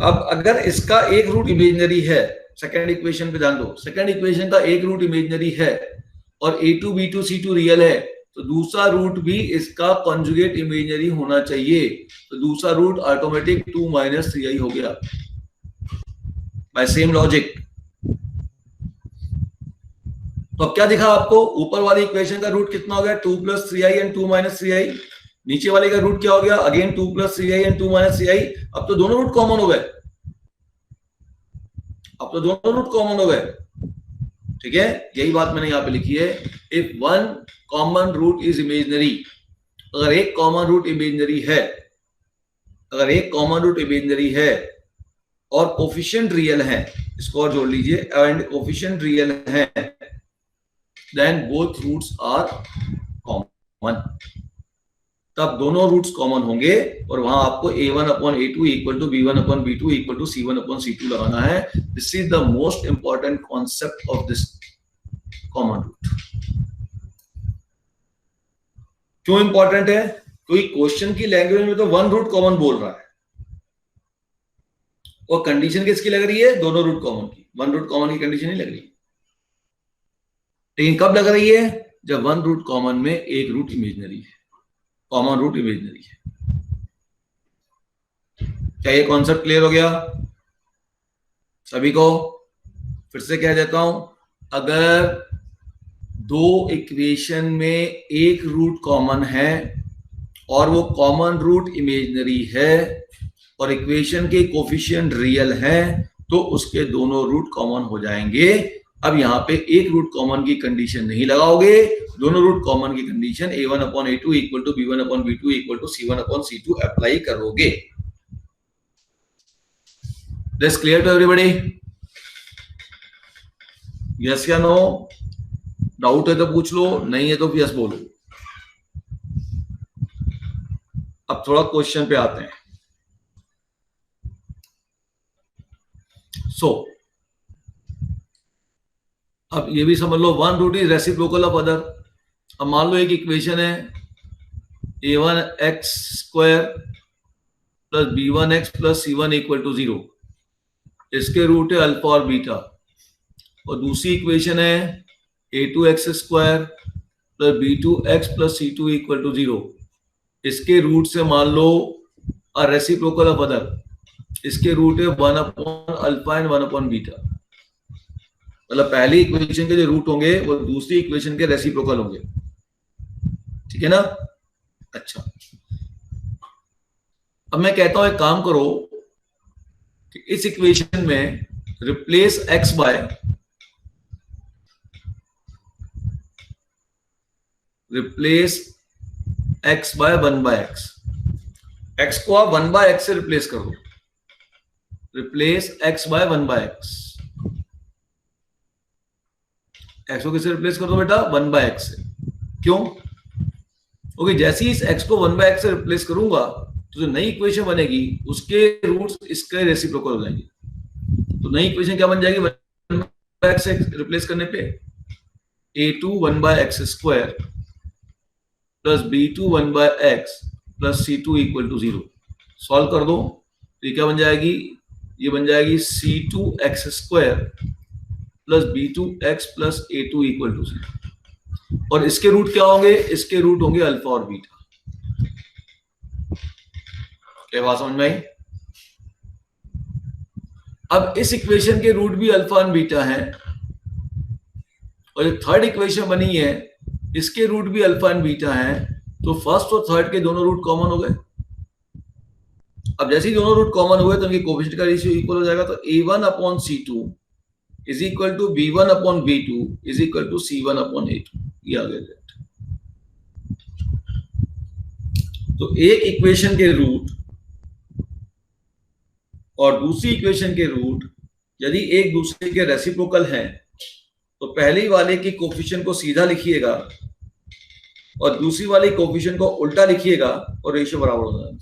अब अगर इसका एक रूट इमेजिनरी है, सेकेंड इक्वेशन पे ध्यान दो, सेकेंड इक्वेशन का एक रूट इमेजिनरी है और A2 B2 C2 रियल है, तो दूसरा रूट भी इसका कॉन्जुगेट इमेजिनरी होना चाहिए। तो दूसरा रूट ऑटोमेटिक 2 - 3i हो गया बाय सेम लॉजिक। तो अब क्या दिखा आपको? ऊपर वाली इक्वेशन का रूट कितना हो गया? 2 + 3i एंड 2 - 3i। नीचे वाले का रूट क्या हो गया? Again 2 + 3i and 2 - 3i। अब तो दोनों रूट कॉमन हो गए, ठीक है, यही बात मैंने यहां पे लिखी है। If 1 common root is imaginary, अगर एक कॉमन रूट इमेजिनरी है, और कोफिशिएंट रियल है, इसको और जोड़ लीजिए, एंड कोफिशिएंट रियल है, then both roots are common. तब दोनों रूट्स कॉमन होंगे और वहां आपको a1 upon a2 equal to b1 upon b2 equal to c1 upon c2 लगाना है। This is the most important concept of this common root. क्यों इंपॉर्टेंट है? क्योंकि क्वेश्चन की लैंग्वेज में तो वन रूट कॉमन बोल रहा है और कंडीशन किसकी लग रही है? दोनों रूट कॉमन की। वन रूट कॉमन की कंडीशन नहीं लग रही, लेकिन कब लग रही है? जब वन रूट कॉमन में एक रूट इमेजिनरी है, कॉमन रूट इमेजिनरी है। क्या ये कॉन्सेप्ट क्लियर हो गया सभी को? फिर से कह देता हूं, अगर दो इक्वेशन में एक रूट कॉमन है और वो कॉमन रूट इमेजिनरी है और इक्वेशन के कोफिशिएंट रियल है तो उसके दोनों रूट कॉमन हो जाएंगे। अब यहां पे एक रूट कॉमन की कंडीशन नहीं लगाओगे, दोनों रूट कॉमन की condition a1 upon a2 equal to b1 upon b2 equal to c1 upon c2 apply करोगे। This clear to everybody? Yes या नो? डाउट है तो पूछ लो, नहीं है तो यस बोलो। अब थोड़ा क्वेश्चन पे आते हैं। अब ये भी समझ लो, one root is reciprocal of other. अब मान लो एक इक्वेशन है a1x square plus b1x plus c1 equal to 0, इसके रूट है अल्फा और बीटा। और दूसरी इक्वेशन है a2x square plus b2x plus c2 equal to 0, इसके रूट से मान लो अ रेसिप्रोकल ऑफ अदर, इसके रूट है 1 upon alpha and 1 upon beta. मतलब पहली इक्वेशन के जो रूट होंगे वो दूसरी इक्वेशन के रेसिप्रोकल होंगे, ठीक है ना? अच्छा, अब मैं कहता हूं एक काम करो कि इस इक्वेशन में replace x by one by x. x को आप 1 बाय x से रिप्लेस कर दो, replace x by 1 by x. x को किससे रिप्लेस कर दो बेटा? 1 बाय x से। क्यों? क्योंकि जैसे ही इस x को 1 बाय x से रिप्लेस करूंगा तो जो नई इक्वेशन बनेगी उसके रूट्स इसके रेसिप्रोकल हो जाएंगे। तो नई इक्वेशन क्या बन जाएगी 1 बाय x से रिप्लेस करने पे? a2 1 by x square plus b2 1 by x plus c2 equal to 0। Solve कर दो तो ये क्या बन जाएगी? ये बन जाएगी c2x square plus b2x plus a2 equal to 0। और इसके रूट क्या होंगे? इसके रूट होंगे अल्फा और बीटा। क्या बात समझ में आई? अब इस इक्वेशन के रूट भी अल्फा और बीटा हैं और जो थर्ड इक्वेशन बनी है इसके रूट भी अल्फा और बीटा हैं, तो फर्स्ट और थर्ड के दोनों रूट कॉमन हो गए। अब जैसे ही दोनों रूट कॉमन हुए तो उनके कोएफिशिएंट का रेशियो इक्वल हो जाएगा। तो a1 upon c2 is equal to b1 upon b2 is equal to c1 upon a2। ये आ गया। तो एक इक्वेशन के रूट और दूसरी इक्वेशन के रूट यदि एक दूसरे के रेसिप्रोकल हैं तो पहली वाले की कोफिशिएंट को सीधा लिखिएगा और दूसरी वाली कोफिशिएंट को उल्टा लिखिएगा और रेशियो बराबर हो जाएगा।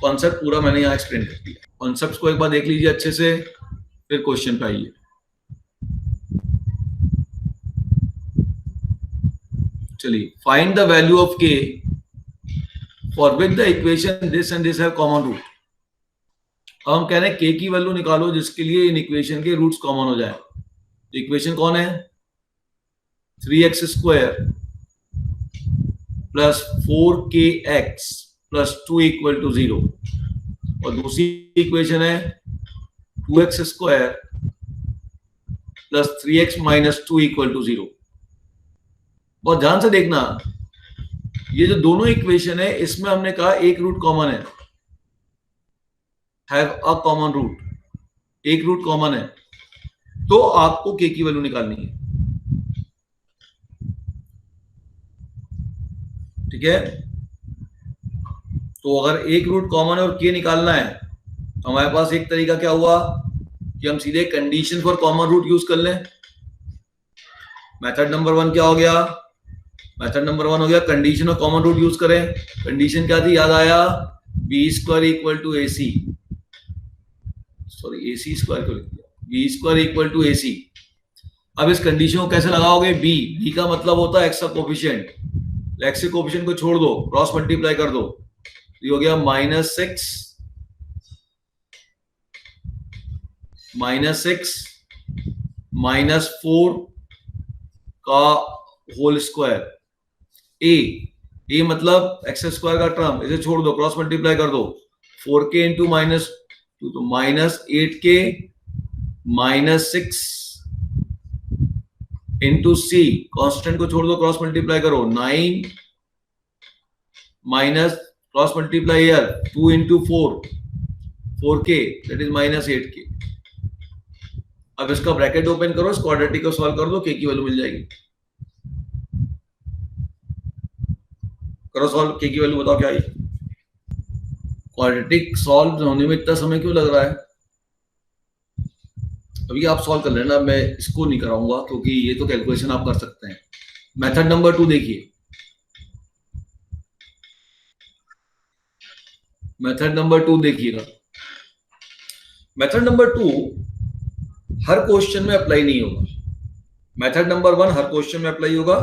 कॉन्सेप्ट पूरा मैंने यहां एक्सप्लेन कर दिया। कॉन्सेप्ट को एक बार देख लीजिए अच्छे से, फिर क्वेश्चन पे आइए। चलिए, find the value of k for which the equation this and this have common root. अब हम कह रहे हैं k की वैल्यू निकालो जिसके लिए इन इक्वेशन के रूट्स कॉमन हो जाए। तो इक्वेशन कौन है? 3x square plus 4kx plus 2 equal to 0। और दूसरी इक्वेशन है 2x square plus 3x minus 2 equal to 0। बहुत ध्यान से देखना, ये जो दोनों इक्वेशन है इसमें हमने कहा एक रूट कॉमन है, हैव अ कॉमन रूट, एक रूट कॉमन है, तो आपको k की वैल्यू निकालनी है। ठीक है? तो अगर एक रूट कॉमन है और k निकालना है हमारे पास एक तरीका क्या हुआ कि हम सीधे condition for common root use कर लें। मेथड नंबर 1 क्या हो गया? मेथड नंबर 1 हो गया कंडीशन और कॉमन रूट यूज करें। कंडीशन क्या थी, याद आया? B square equal to A C, sorry A C square को लिख दिया, B square equal to A C. अब इस कंडीशन को कैसे लगाओगे? बी का मतलब होता है एक्स का कोफिशिएंट, एक्स के कोफिशिएंट को छोड़ दो, क्रॉस मल्टीप्लाई कर दो, ये हो गया -6 -4 का होल स्क्वायर। ए मतलब एक्स स्क्वायर का टर्म, इसे छोड़ दो, क्रॉस मल्टीप्लाई कर दो, 4k इंटू -2 तो -8k -6 इंटू सी, कॉन्स्टेंट को छोड़ दो, क्रॉस मल्टीप्लाई करो, 9 minus cross multiply here 2 into 4k that is -8k। अब इसका ब्रैकेट ओपन करो, इस क्वाड्रेटिक को सॉल्व कर दो, k की वैल्यू मिल जाएगी। करो सॉल्व, k की वैल्यू बताओ क्या आई। क्वाड्रेटिक सॉल्व होने में इतना समय क्यों लग रहा है? अभी आप सॉल्व कर लेना, मैं इसको नहीं कराऊंगा क्योंकि ये तो कैलकुलेशन आप कर सकते हैं। मेथड नंबर 2 देखिए, मेथड नंबर 2 देखिएगा। मेथड नंबर 2 हर क्वेश्चन में अप्लाई नहीं होगा। मेथड नंबर 1 हर क्वेश्चन में अप्लाई होगा,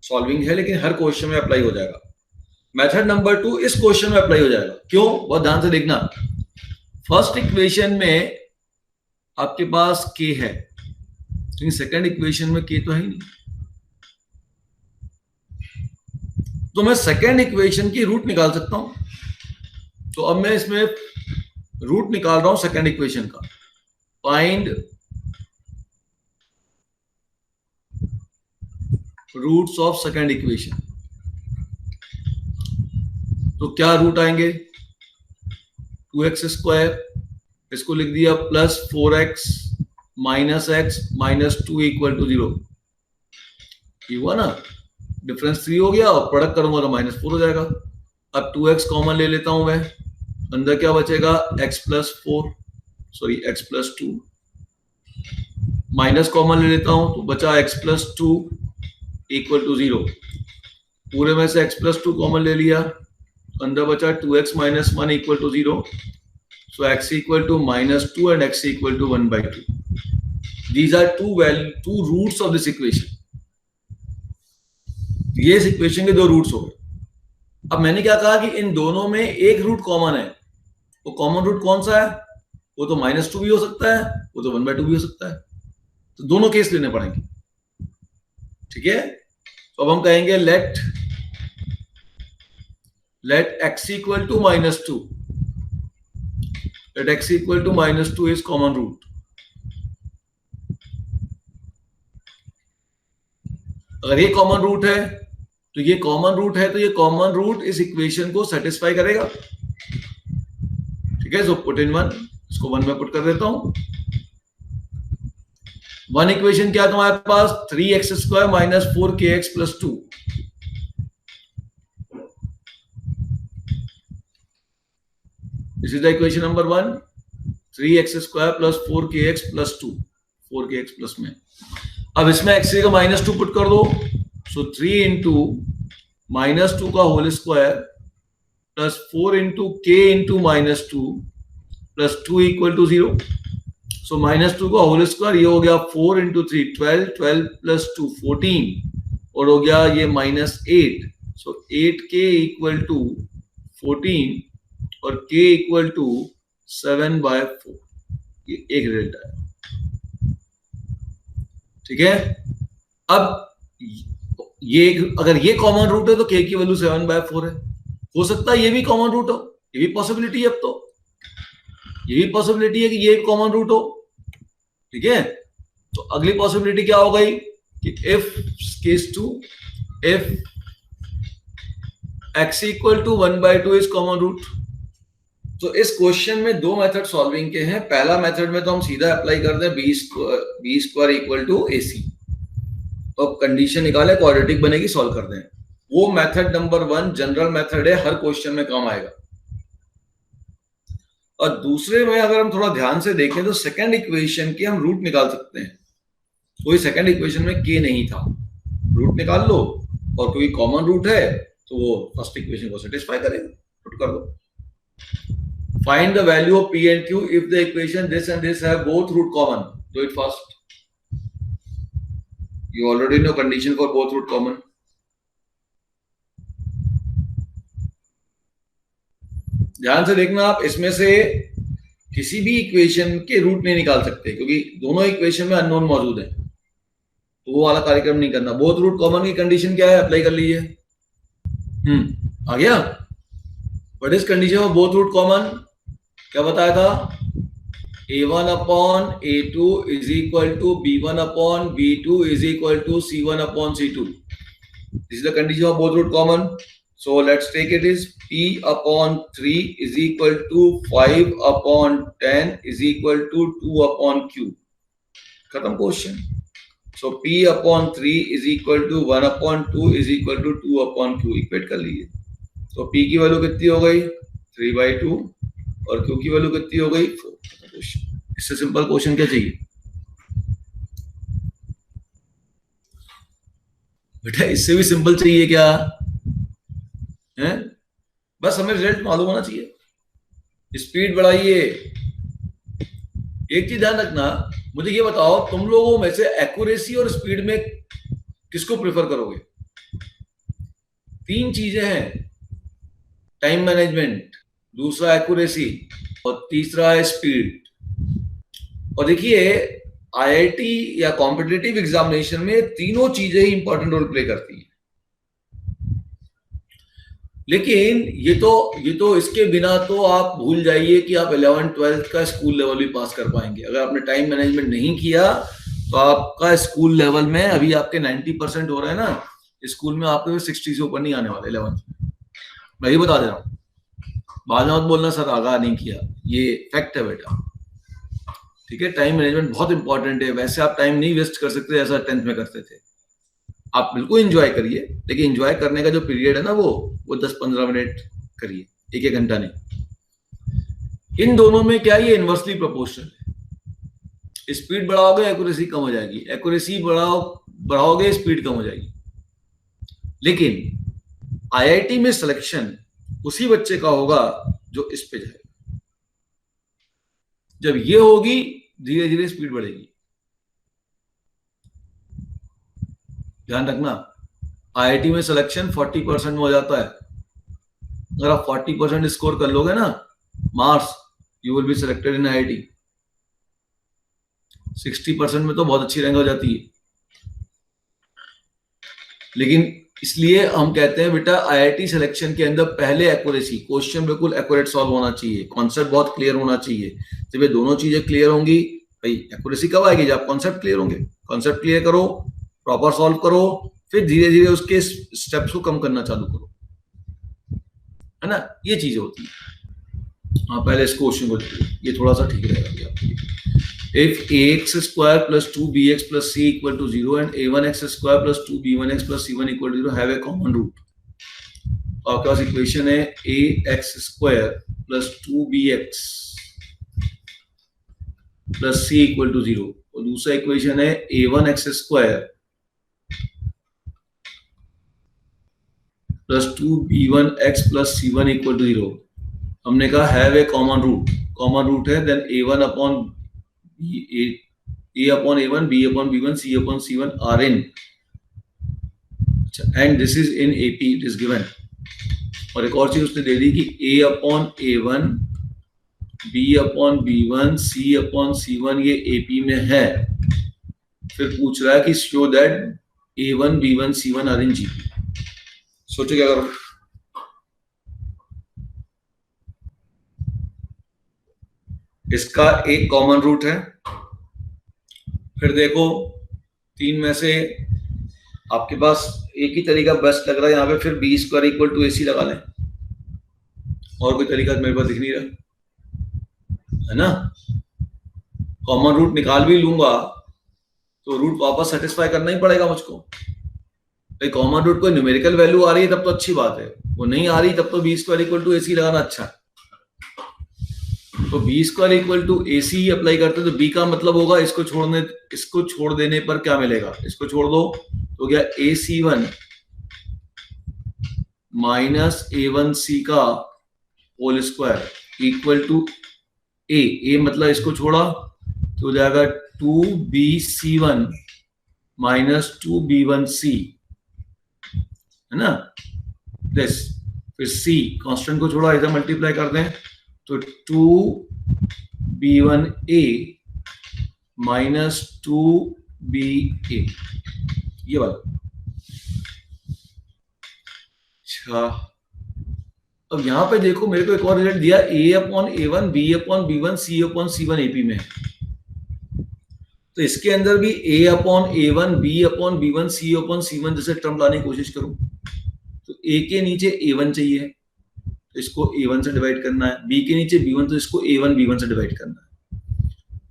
सॉल्विंग है लेकिन हर क्वेश्चन में अप्लाई हो जाएगा। मेथड नंबर 2 इस क्वेश्चन में अप्लाई हो जाएगा। क्यों? बहुत ध्यान से देखना। फर्स्ट इक्वेशन में आपके पास k है, लेकिन सेकंड इक्वेशन में k तो है ही नहीं, तो मैं सेकंड इक्वेशन की रूट निकाल सकता हूं। तो अब मैं इसमें रूट निकाल रहा हूं सेकंड इक्वेशन का। Find roots of second equation. तो क्या रूट आएंगे? 2x स्क्वायर, इसको लिख दिया plus 4x minus x minus 2 equal to 0। ये हुआ ना, डिफरेंस 3 हो गया और प्रोडक्ट करूंगा तो -4 हो जाएगा। अब 2x कॉमन ले लेता हूं मैं, अंदर क्या बचेगा? x plus 4, sorry x plus 2, minus common ले लेता हूं तो बचा x प्लस 2 इक्वल टू 0। पूरे में से x प्लस 2 कॉमन ले लिया, अंदर बचा 2x minus 1 equal to 0। So x equal to -2 and x equal to 1/2. These are two roots of this equation. ये इस इक्वेशन के दो रूट्स हो गए। अब मैंने क्या कहा कि इन दोनों में एक रूट कॉमन है। वो कॉमन रूट कौन सा है? वो तो -2 भी हो सकता है, वो तो 1/2 भी हो सकता है। तो दोनों केस लेने पड़ेंगे, ठीक है। तो अब हम कहेंगे let x equal to -2, let x equal to -2 is common root। अगर ये कॉमन रूट है तो ये कॉमन रूट है, तो ये कॉमन रूट इस इक्वेशन को सेटिस्फाई करेगा, ठीक है। सो पुट इन 1, इसको 1 में पुट कर देता हूं। 1 इक्वेशन क्या है तुम्हारे पास? 3x square minus 4kx plus 2। This is the equation number 1, 3x square plus 4kx plus 2, 4kx plus में। अब इसमें x का -2 पुट कर दो, सो 3 इंटू -2 का whole square plus 4 into k into -2 plus 2 equal to 0। So -2 का होल स्क्वायर, ये हो गया 4 इंटू 3 12, 12 प्लस 2 14, और हो गया ये -8। सो 8k इक्वल टू 14 और k इक्वल टू 7/4। ये एक रिजल्ट है, ठीक है। अब ये अगर ये कॉमन रूट है तो k की वैल्यू 7/4 है। हो सकता है ये भी कॉमन रूट हो, ये भी पॉसिबिलिटी है। अब तो ये भी पॉसिबिलिटी है कि ये कॉमन रूट हो, ठीक है। तो अगली पॉसिबिलिटी क्या हो गई कि if case 2, if x equal to 1/2 is common root. तो इस क्वेश्चन में दो मेथड सॉल्विंग के हैं। पहला मेथड में तो हम सीधा अप्लाई करते हैं B square equal to A सी, तो कंडीशन निकाले, क्वाड्रेटिक बनेगी, सॉल्व कर दें। वो मेथड नंबर 1 जनरल मेथड है, हर क्वेश्चन में काम आएगा। और दूसरे में अगर हम थोड़ा ध्यान से देखें तो सेकंड इक्वेशन के हम रूट निकाल सकते हैं। कोई सेकंड इक्वेशन में k नहीं था, रूट निकाल लो, और कोई कॉमन रूट है तो वो फर्स्ट इक्वेशन को सेटिस्फाई करेगा, पुट कर दो। Find the value of p and q if the equation this and this have both root common. Do it fast. You already know condition for both root common. ध्यान से देखना आप, इसमें से किसी भी इक्वेशन के रूट नहीं निकाल सकते क्योंकि दोनों इक्वेशन में अननोन मौजूद है, तो वो वाला कार्यक्रम नहीं करना। बोथ रूट कॉमन की कंडीशन क्या है, अप्लाई कर लीजिए। आ गया। What is condition of both root common, क्या बताया था? a1 upon a2 is equal to b1 upon b2 is equal to c1 upon c2. This is the condition of both root common. So let's take it is p upon 3 is equal to 5 upon 10 is equal to 2 upon q. खत्म question. So p upon 3 is equal to 1 upon 2 is equal to 2 upon q. Equate कर लीजिए। तो p की value कितनी हो गई? 3/2 और q की वैल्यू कितनी हो गई? 4। इससे सिंपल क्वेश्चन क्या चाहिए बेटा? इससे भी सिंपल चाहिए क्या है? बस हमें रिजल्ट मालूम होना चाहिए। स्पीड बढ़ाइए। एक चीज ध्यान रखना, मुझे ये बताओ तुम लोगों में से एक्यूरेसी और स्पीड में किसको प्रेफर करोगे? 3 चीजें हैं, टाइम मैनेजमेंट, दूसरा एक्यूरेसी और तीसरा है स्पीड। और देखिए आईआईटी या कॉम्पिटिटिव एग्जामिनेशन में तीनों चीजें ही इंपॉर्टेंट रोल प्ले करती हैं। लेकिन ये तो इसके बिना तो आप भूल जाइए कि आप 11th-12th का स्कूल लेवल भी पास कर पाएंगे। अगर आपने टाइम मैनेजमेंट नहीं किया तो आपका स्कूल लेवल में अभी आपके 90% हो रहा है ना, स्कूल में आपके 60 से ऊपर नहीं आने वाले 11th में। मैं ये बता दे रहा हूँ, बाद में मत बोलना सर आगाह नहीं किया, ये फैक्ट है बेटा। ठीक है, टाइम मैनेजमेंट बहुत इंपॉर्टेंट है। वैसे आप टाइम नहीं वेस्ट कर सकते जैसा 10th में करते थे। आप बिल्कुल एंजॉय करिए, लेकिन एंजॉय करने का जो पीरियड है ना वो 10-15 मिनट करिए, 1-1 घंटा नहीं। इन दोनों में क्या ये इनवर्सली प्रोपोर्शनल है। स्पीड बढ़ाओगे एक्यूरेसी कम हो जाएगी, एक्यूरेसी बढ़ाओगे स्पीड कम हो जाएगी। लेकिन आईआईटी में सिलेक्शन उसी बच्चे का होगा जो इस पे जाएगा। जब ये होगी धीरे धीरे स्पीड बढ़ेगी। ध्यान रखना, आईआईटी में सिलेक्शन 40% में हो जाता है। अगर आप 40% स्कोर कर लोगे ना marks, you will be selected in IIT. 60% में तो बहुत अच्छी रैंक हो जाती है। लेकिन इसलिए हम कहते हैं बेटा आईआईटी सिलेक्शन के अंदर पहले एक्यूरेसी, क्वेश्चन बिल्कुल एक्यूरेट सॉल्व होना चाहिए, कॉन्सेप्ट बहुत क्लियर होना चाहिए। जब ये दोनों चीजें क्लियर होंगी, भाई एक्यूरेसी कब आएगी? जब कॉन्सेप्ट क्लियर होंगे। कॉन्सेप्ट क्लियर करो, प्रॉपर सॉल्व करो, फिर धीरे धीरे उसके स्टेप्स को कम करना चालू करो, है ना? ये चीजें होती है। हाँ, पहले इस क्वेश्चन को ये थोड़ा सा ठीक रहेगा आपके लिए। If ax square plus 2bx plus c equal to 0 and a1x square plus 2b1x plus c1 equal to 0 have a common root. आपके पास इक्वेशन है ax square plus 2bx plus c equal to 0 और दूसरा equation है a1x square plus 2b1x plus c1 equal to 0. हमने कहा have a common root. Common root है then a1 upon A upon A1, B upon B1, C upon C1 are in, and this is in AP, it is given. और एक और चीज उसने दे दी कि A upon A1, B upon B1, C upon C1 ये AP में है। फिर पूछ रहा है कि show that A1, B1, C1 are in GP. सोचो क्या करो? इसका एक कॉमन रूट है। फिर देखो 3 में से आपके पास एक ही तरीका बेस्ट लग रहा है यहाँ पे, फिर B square equal to AC लगा लें। और कोई तरीका मेरे पास दिख नहीं रहा है ना। कॉमन रूट निकाल भी लूंगा तो रूट वापस सेटिस्फाई करना ही पड़ेगा मुझको। भाई कॉमन रूट कोई न्यूमेरिकल वैल्यू आ रही है तब तो अच्छी बात है, वो नहीं आ रही तब तो B square equal to AC लगाना अच्छा है। तो B square equal to A C apply करते हैं, तो बी का मतलब होगा इसको छोड़ देने पर क्या मिलेगा, इसको छोड़ दो तो क्या ए C one minus A one सी का होल स्क्वायर इक्वल टू ए मतलब इसको छोड़ा तो हो जाएगा 2bc1 माइनस 2b1c, है ना, प्लस फिर c कांस्टेंट को छोड़ा इधर मल्टीप्लाई कर दें तो 2b1a माइनस 2ba, ये वाला। अच्छा अब यहां पे देखो मेरे को एक और रिजल्ट दिया a upon a1 b upon b1 c upon c1 AP में, तो इसके अंदर भी a upon a1 b upon b1 c upon c1 जैसे टर्म लाने की कोशिश करूं तो a के नीचे a1 चाहिए तो इसको a1 से डिवाइड करना है, b के नीचे b1 तो इसको a1 b1 से डिवाइड करना है,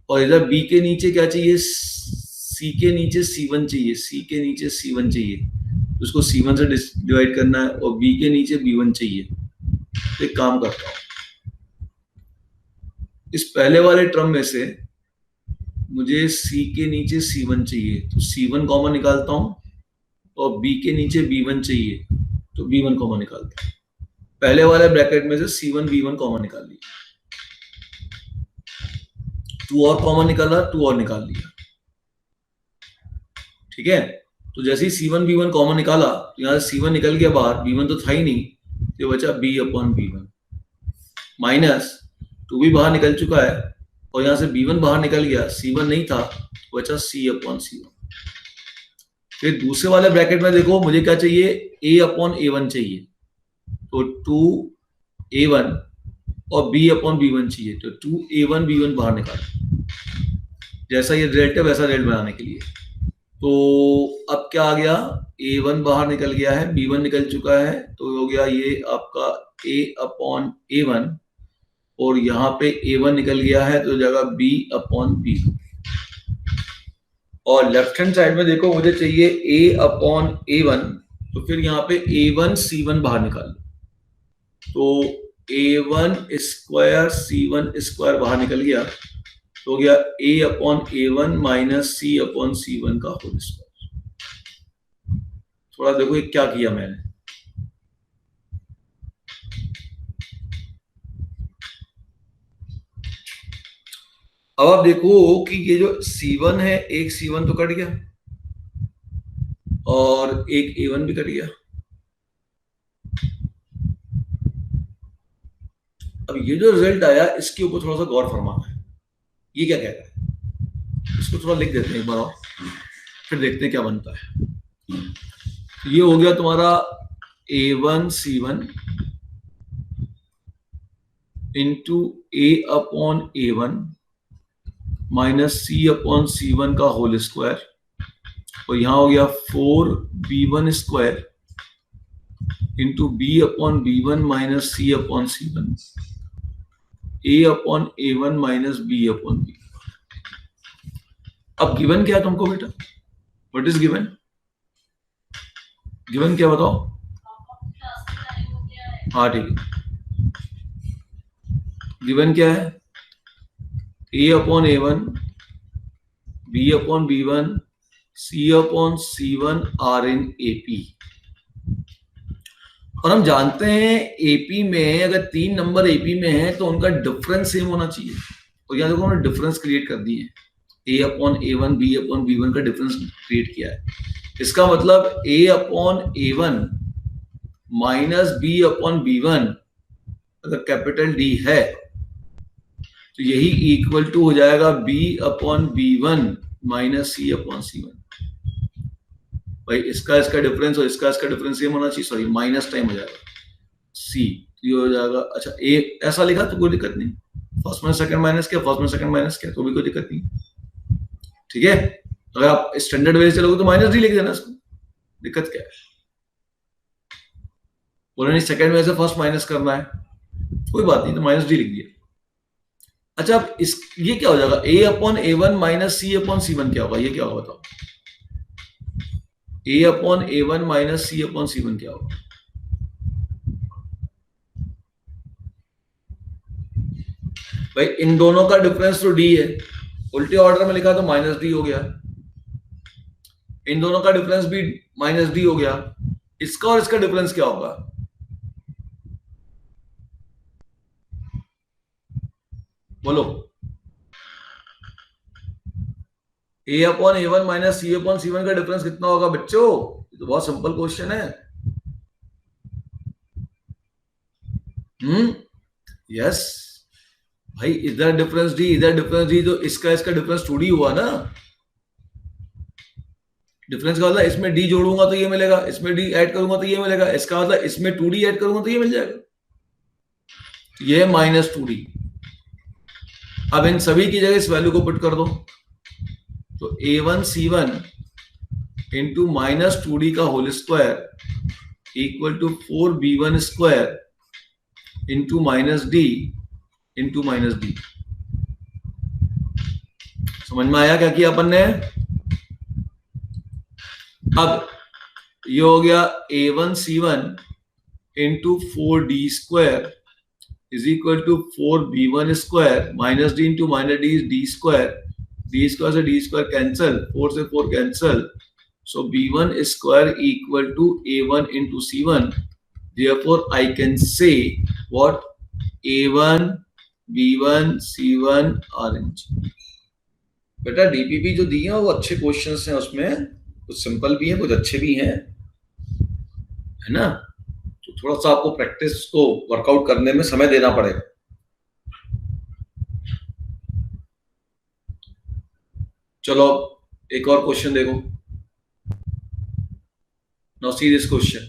और इधर b के नीचे क्या चाहिए, c के नीचे c1 चाहिए, c के नीचे c1 चाहिए तो इसको c1 से डिवाइड करना है, और b के नीचे b1 चाहिए। तो एक काम करता हूं, इस पहले वाले टर्म में से मुझे c के नीचे c1 चाहिए तो c1 कॉमन निकालता हूं, और b के नीचे b1 चाहिए तो b1 कॉमन निकालता हूं। पहले वाले ब्रैकेट में से c1 b1 कॉमन निकाल लिया, 2 और कॉमन निकाला, 2 और निकाल लिया, ठीक है। तो जैसे ही c1 b1 कॉमन निकाला तो यहां से c1 निकल गया बाहर, b1 तो था ही नहीं, तो बचा b अपॉन b1 माइनस 2 भी बाहर निकल चुका है और यहां से b1 बाहर निकल गया, c1 नहीं था, बचा c अपॉन c1। फिर दूसरे वाले ब्रैकेट में देखो मुझे क्या चाहिए, a अपॉन a1 चाहिए तो 2a1 और b अपॉन b1 चाहिए तो 2a1 b1 बाहर निकालो, जैसा ये रिजल्ट है वैसा रिजल्ट बनाने के लिए। तो अब क्या आ गया, a1 बाहर निकल गया है, b1 निकल चुका है, तो हो गया ये आपका a अपॉन a1, और यहाँ पे a1 निकल गया है तो जगह b अपॉन b। और लेफ्ट हैंड साइड में देखो मुझे चाहिए a अपॉन a1, तो फिर यहाँ पे a1 c1 बाहर निकाल लो, तो a1 स्क्वायर c1 स्क्वायर बाहर निकल गया तो हो गया a upon a1 minus c upon c1 का होल स्क्वायर। थोड़ा देखो ये क्या किया मैंने, अब आप देखो कि ये जो c1 है, एक c1 तो कट गया और एक a1 भी कट गया। अब ये जो रिजल्ट आया इसके ऊपर थोड़ा सा गौर फरमाना है, ये क्या कह रहा है, इसको थोड़ा लिख देते हैं एक बार और फिर देखते हैं क्या बनता है। ये हो गया तुम्हारा a1 c1 into a upon a1 minus c upon c1 का होल स्क्वायर, और यहां हो गया 4b1 square into b upon b1 minus c upon c1, a upon a1 minus b upon b। अब गिवन क्या है तुमको बेटा, व्हाट इज गिवन, गिवन क्या बताओ, हाँ ठीक है, गिवन क्या है, a upon a1 b upon b1 c upon c1 are in AP। और हम जानते हैं AP में अगर 3 नंबर AP में है तो उनका डिफरेंस सेम होना चाहिए, और यहाँ देखो हमने डिफरेंस क्रिएट कर दिए, a upon a1 b upon b1 का डिफरेंस क्रिएट किया है। इसका मतलब a upon a1 minus b upon b1 अगर कैपिटल D है तो यही इक्वल टू हो जाएगा b upon b1 minus c upon c1। भाई इसका डिफरेंस और इसका डिफरेंस सेम होना चाहिए, सॉरी माइनस टाइम हो जाएगा c, तो ये हो जाएगा, अच्छा a ऐसा लिखा तो कोई दिक्कत नहीं, फर्स्ट में सेकंड माइनस किया, फर्स्ट में सेकंड माइनस किया तो भी कोई दिक्कत नहीं, ठीक है। अगर आप स्टैंडर्ड वे से चलोगे तो माइनस डी लिख देना, इसको दिक्कत क्या है, बोले नहीं सेकंड में से फर्स्ट माइनस करना है, कोई बात नहीं, तो माइनस डी लिख दिया। अच्छा अब इस ये क्या हो जाएगा, a upon a1 minus c upon c1 क्या होगा, ये क्या होगा बताओ, a upon a1 minus c upon c1 क्या होगा, भाई इन दोनों का डिफरेंस तो डी है, उल्टे ऑर्डर में लिखा तो माइनस डी हो गया, इन दोनों का डिफरेंस भी माइनस डी हो गया, इसका और इसका डिफरेंस क्या होगा? बोलो। ए अपॉन ए वन माइनस सी अपॉन सी वन का डिफरेंस कितना होगा बच्चों? ये तो बहुत सिंपल क्वेश्चन है। यस भाई, इधर डिफरेंस डी इधर डिफरेंस डी, तो इसका इसका डिफरेंस 2d हुआ ना। डिफरेंस का मतलब इसमें डी जोड़ूंगा तो ये मिलेगा, इसमें डी ऐड करूंगा तो ये मिलेगा, इसका मतलब इसमें 2d ऐड करूंगा तो ये मिल जाएगा, ये माइनस 2d। अब इन सभी की जगह इस वैल्यू को पुट कर दो, तो a1 c1 into minus 2d का whole square equal to 4b1 square into minus D into minus D. समझ में आया क्या किया अपन ने? अब ये हो गया a1 c1 into 4d square is equal to 4b1 square minus D into minus D is D square से डी स्क्वायर कैंसल, 4 से 4 cancel, so b1 square equal to a1 into c1, therefore I can say what? a1 b1 c1 are in G। बेटा DPP जो दिए हैं वो अच्छे questions हैं, उसमें कुछ सिंपल भी हैं कुछ अच्छे भी हैं, है ना? तो थोड़ा सा आपको प्रैक्टिस को वर्कआउट करने में समय देना पड़ेगा। चलो एक और क्वेश्चन देखो। नाउ सी दिस क्वेश्चन,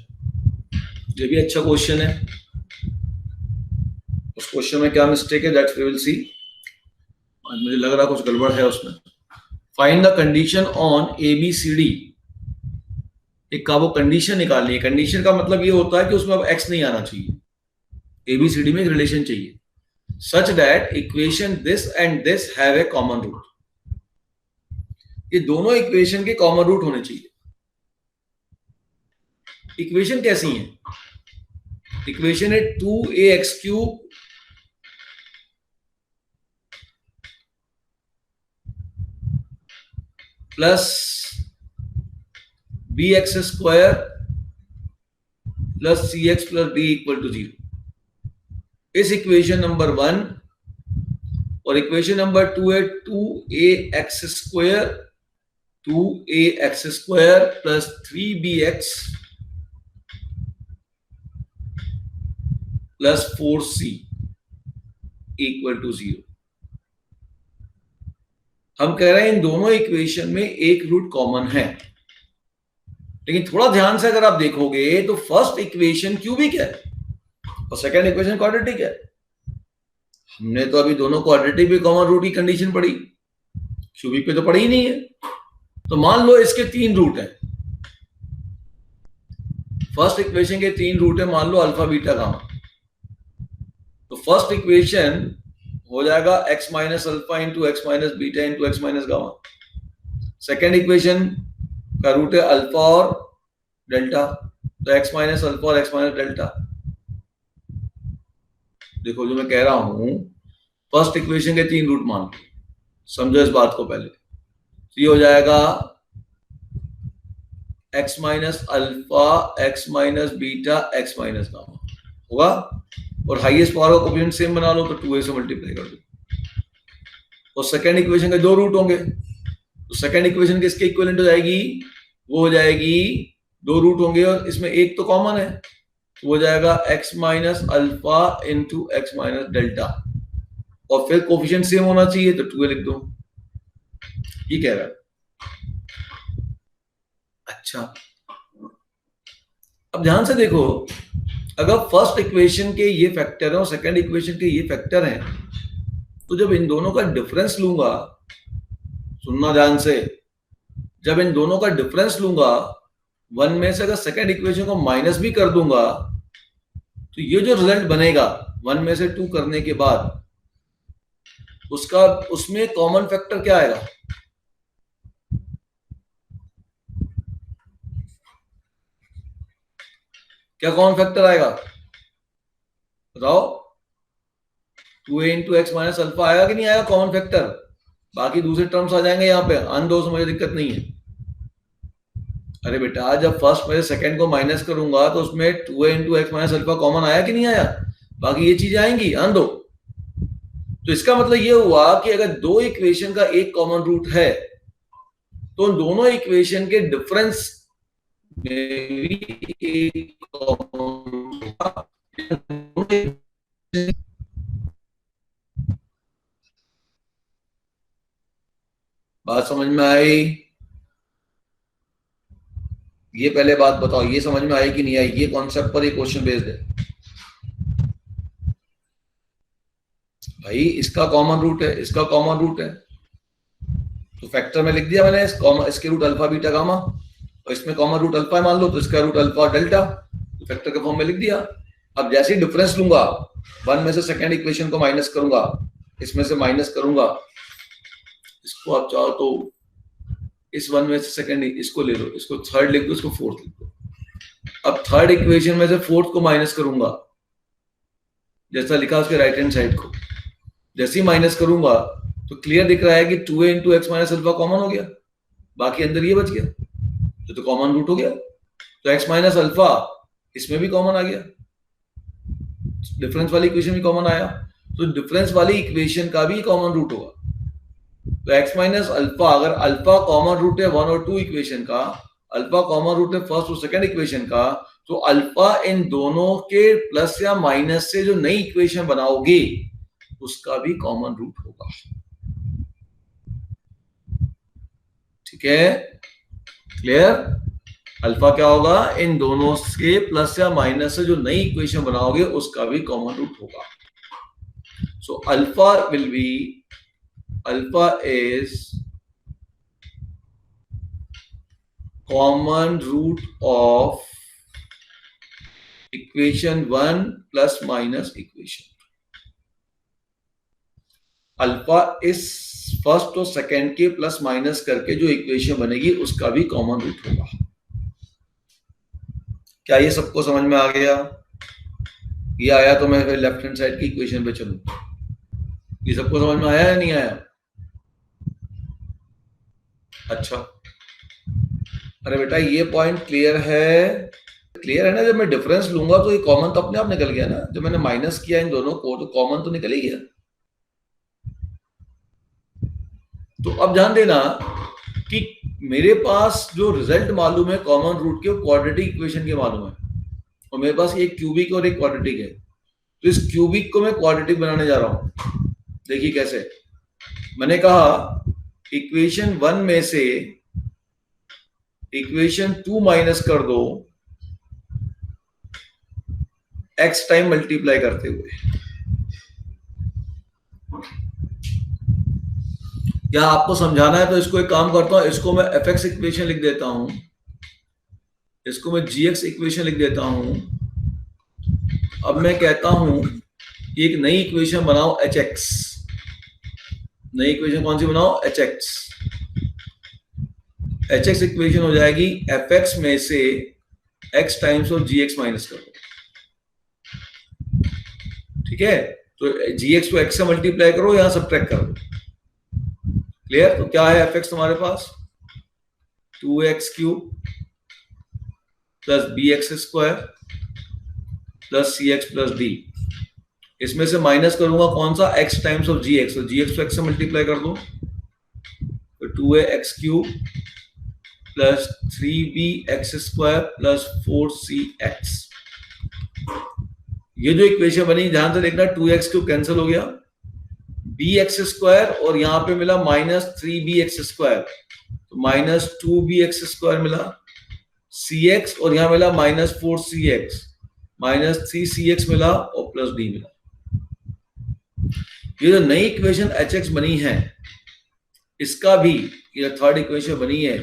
ये भी अच्छा क्वेश्चन है। उस क्वेश्चन में क्या मिस्टेक है दैट वी विल सी। मुझे लग रहा कुछ गड़बड़ है उसमें। Find the condition on A B C D. एक का वो कंडीशन निकालनी है। कंडीशन का मतलब ये होता है कि उसमें अब एक्स नहीं आना चाहिए, एबीसीडी में एक रिलेशन चाहिए, such that equation this and this have a common root. ये दोनों इक्वेशन के कॉमन रूट होने चाहिए। इक्वेशन कैसी है? इक्वेशन है 2ax³ plus bx² plus cx plus d equal to 0। इस इक्वेशन नंबर 1 और इक्वेशन नंबर 2 है 2ax² plus 3bx plus 4c equal to 0। हम कह रहे हैं इन दोनों इक्वेशन में एक रूट कॉमन है, लेकिन थोड़ा ध्यान से अगर आप देखोगे तो फर्स्ट इक्वेशन क्यूबिक है और सेकंड इक्वेशन क्वाड्रेटिक है। हमने तो अभी दोनों क्वाड्रेटिक पे कॉमन रूट की कंडीशन पढ़ी, क्यूबिक पे तो पढ़ी ही नहीं है। तो मान लो इसके 3 रूट हैं, फर्स्ट इक्वेशन के 3 रूट है, मान लो अल्फा बीटा गामा। तो फर्स्ट इक्वेशन हो जाएगा x minus alpha into x minus beta into x minus gamma. Second equation का रूट है अल्फा और डेल्टा, तो x माइनस अल्फा और x माइनस डेल्टा। देखो जो मैं कह रहा हूं, फर्स्ट इक्वेशन के 3 रूट मान लो, समझो इस बात को पहले। तो ये हो जाएगा x minus alpha x minus beta x minus gamma होगा, और हाईएस्ट पावर का कोएफिशिएंट सेम बना लो तो 2a से मल्टीप्लाई कर दो। और सेकेंड इक्वेशन के 2 रूट होंगे, तो सेकेंड इक्वेशन किसके इक्विवेलेंट हो जाएगी? वो हो जाएगी 2 रूट होंगे और इसमें एक तो कॉमन है, तो हो जाएगा x minus alpha into x minus delta, और फिर कोएफिशिएंट सेम होना चाहिए तो 2a लिख दो। ये कह रहा है। अच्छा अब ध्यान से देखो, अगर फर्स्ट इक्वेशन के ये फैक्टर है और सेकंड इक्वेशन के ये फैक्टर हैं, तो जब इन दोनों का डिफरेंस लूंगा, सुनना ध्यान से, जब इन दोनों का डिफरेंस लूंगा, 1 में से अगर सेकंड इक्वेशन को माइनस भी कर दूंगा, तो ये जो रिजल्ट बनेगा 1 में से 2 करने के बाद, उसमें कॉमन फैक्टर क्या आएगा? क्या कॉमन फैक्टर आएगा बताओ? 2a into x minus alpha आएगा कि नहीं आएगा कॉमन फैक्टर? बाकी दूसरे टर्म्स आ जाएंगे यहाँ पे, अन दो से मुझे दिक्कत नहीं है। अरे बेटा जब फर्स्ट में सेकंड को माइनस करूंगा तो उसमें 2a into x minus alpha common आया कि नहीं आया? बाकी ये चीजें आएंगी अन दो। तो इसका मतलब ये हुआ कि अगर दो इक्वेशन का एक कॉमन रूट है तो उन दोनों इक्वेशन के डिफरेंस में भी एक कॉमन रूट होगा। बात समझ में आई? ये पहले बात बताओ, ये समझ में आई कि नहीं आई? ये कॉन्सेप्ट पर एक क्वेश्चन बेस्ड है भाई। इसका कॉमन रूट है, इसका कॉमन रूट है, तो फैक्टर में लिख दिया मैंने इसके रूट अल्फा बीटा गामा, और इसमें कॉमन रूट अल्फा मान लो तो इसका रूट अल्फा डेल्टा, तो फैक्टर के फॉर्म में लिख दिया। अब जैसे ही डिफरेंस लूंगा, वन में से सेकेंड इक्वेशन को माइनस करूंगा, इसमें से माइनस करूंगा, इसको आप चाहो तो इस वन में से सेकेंड इसको ले लो, इसको थर्ड लिख दो, इसको फोर्थ लिख दो। अब थर्ड इक्वेशन में से फोर्थ को माइनस करूंगा, जैसा लिखा उसके राइट हैंड साइड को, जैसे ही माइनस करूंगा तो क्लियर दिख रहा है कि 2a into x minus alpha common हो गया, बाकी अंदर ये बच गया, तो कॉमन रूट हो गया। तो एक्स माइनस अल्फा इसमें भी कॉमन आ गया, डिफरेंस वाली इक्वेशन भी कॉमन आया, तो डिफरेंस वाली इक्वेशन का भी कॉमन रूट होगा। तो एक्स माइनस अल्फा, अगर अल्फा कॉमन रूट है 1 और 2 इक्वेशन का, अल्फा कॉमन रूट है फर्स्ट और सेकंड इक्वेशन का, तो अल्फा इन दोनों के प्लस या माइनस से जो नई इक्वेशन बनाओगे उसका भी कॉमन रूट होगा। ठीक है, क्लियर? अल्फा क्या होगा? इन दोनों के प्लस या माइनस से जो नई इक्वेशन बनाओगे उसका भी कॉमन रूट होगा। So alpha will be, alpha is common root of equation 1 plus minus equation. Alpha इस फर्स्ट और सेकंड के प्लस माइनस करके जो इक्वेशन बनेगी उसका भी कॉमन रूट होगा। क्या ये सबको समझ में आ गया? ये आया तो मैं फिर लेफ्ट हैंड साइड की इक्वेशन पे चलूं। ये सबको समझ में आया या नहीं आया? अच्छा, अरे बेटा ये पॉइंट क्लियर है? क्लियर है ना? जब मैं डिफरेंस लूंगा तो ये कॉमन तो अपने आप निकल गया ना, जब मैंने माइनस किया इन दोनों को तो कॉमन तो निकल ही गया। तो अब ध्यान देना कि मेरे पास जो रिजल्ट मालूम है कॉमन रूट के, क्वाड्रेटिक इक्वेशन के मालूम है, और मेरे पास एक क्यूबिक और एक क्वाड्रेटिक है। तो इस क्यूबिक को मैं क्वाड्रेटिक बनाने जा रहा हूं। देखिए कैसे। मैंने कहा इक्वेशन 1 में से इक्वेशन 2 माइनस कर दो x टाइम मल्टीप्लाई करते हुए। या आपको समझाना है तो इसको एक काम करता हूं, इसको मैं fx इक्वेशन लिख देता हूं, इसको मैं gx इक्वेशन लिख देता हूं। अब मैं कहता हूं एक नई इक्वेशन बनाओ hx। नई इक्वेशन कौन सी बनाओ? hx। hx इक्वेशन हो जाएगी fx में से x times of gx minus करो। ठीक है, तो gx को x से मल्टीप्लाई करो, यहां सब्ट्रैक्ट करो। क्लियर? तो क्या है fx तुम्हारे पास? 2x cube plus bx square plus cx plus d। इसमें से माइनस करूंगा कौन सा? x टाइम्स ऑफ gx, तो gx को x से मल्टीप्लाई कर दो, तो 2ax cube plus 3bx square plus 4cx। ये जो इक्वेशन बनी ध्यान से देखना, 2x क्यूब कैंसिल हो गया, bx स्क्वायर और यहां पे मिला माइनस 3bx स्क्वायर, तो माइनस 2bx स्क्वायर मिला, cx और यहां मिला माइनस 4cx, माइनस 3cx मिला और प्लस d मिला। ये जो नई इक्वेशन hx बनी है इसका भी ये थर्ड इक्वेशन बनी है।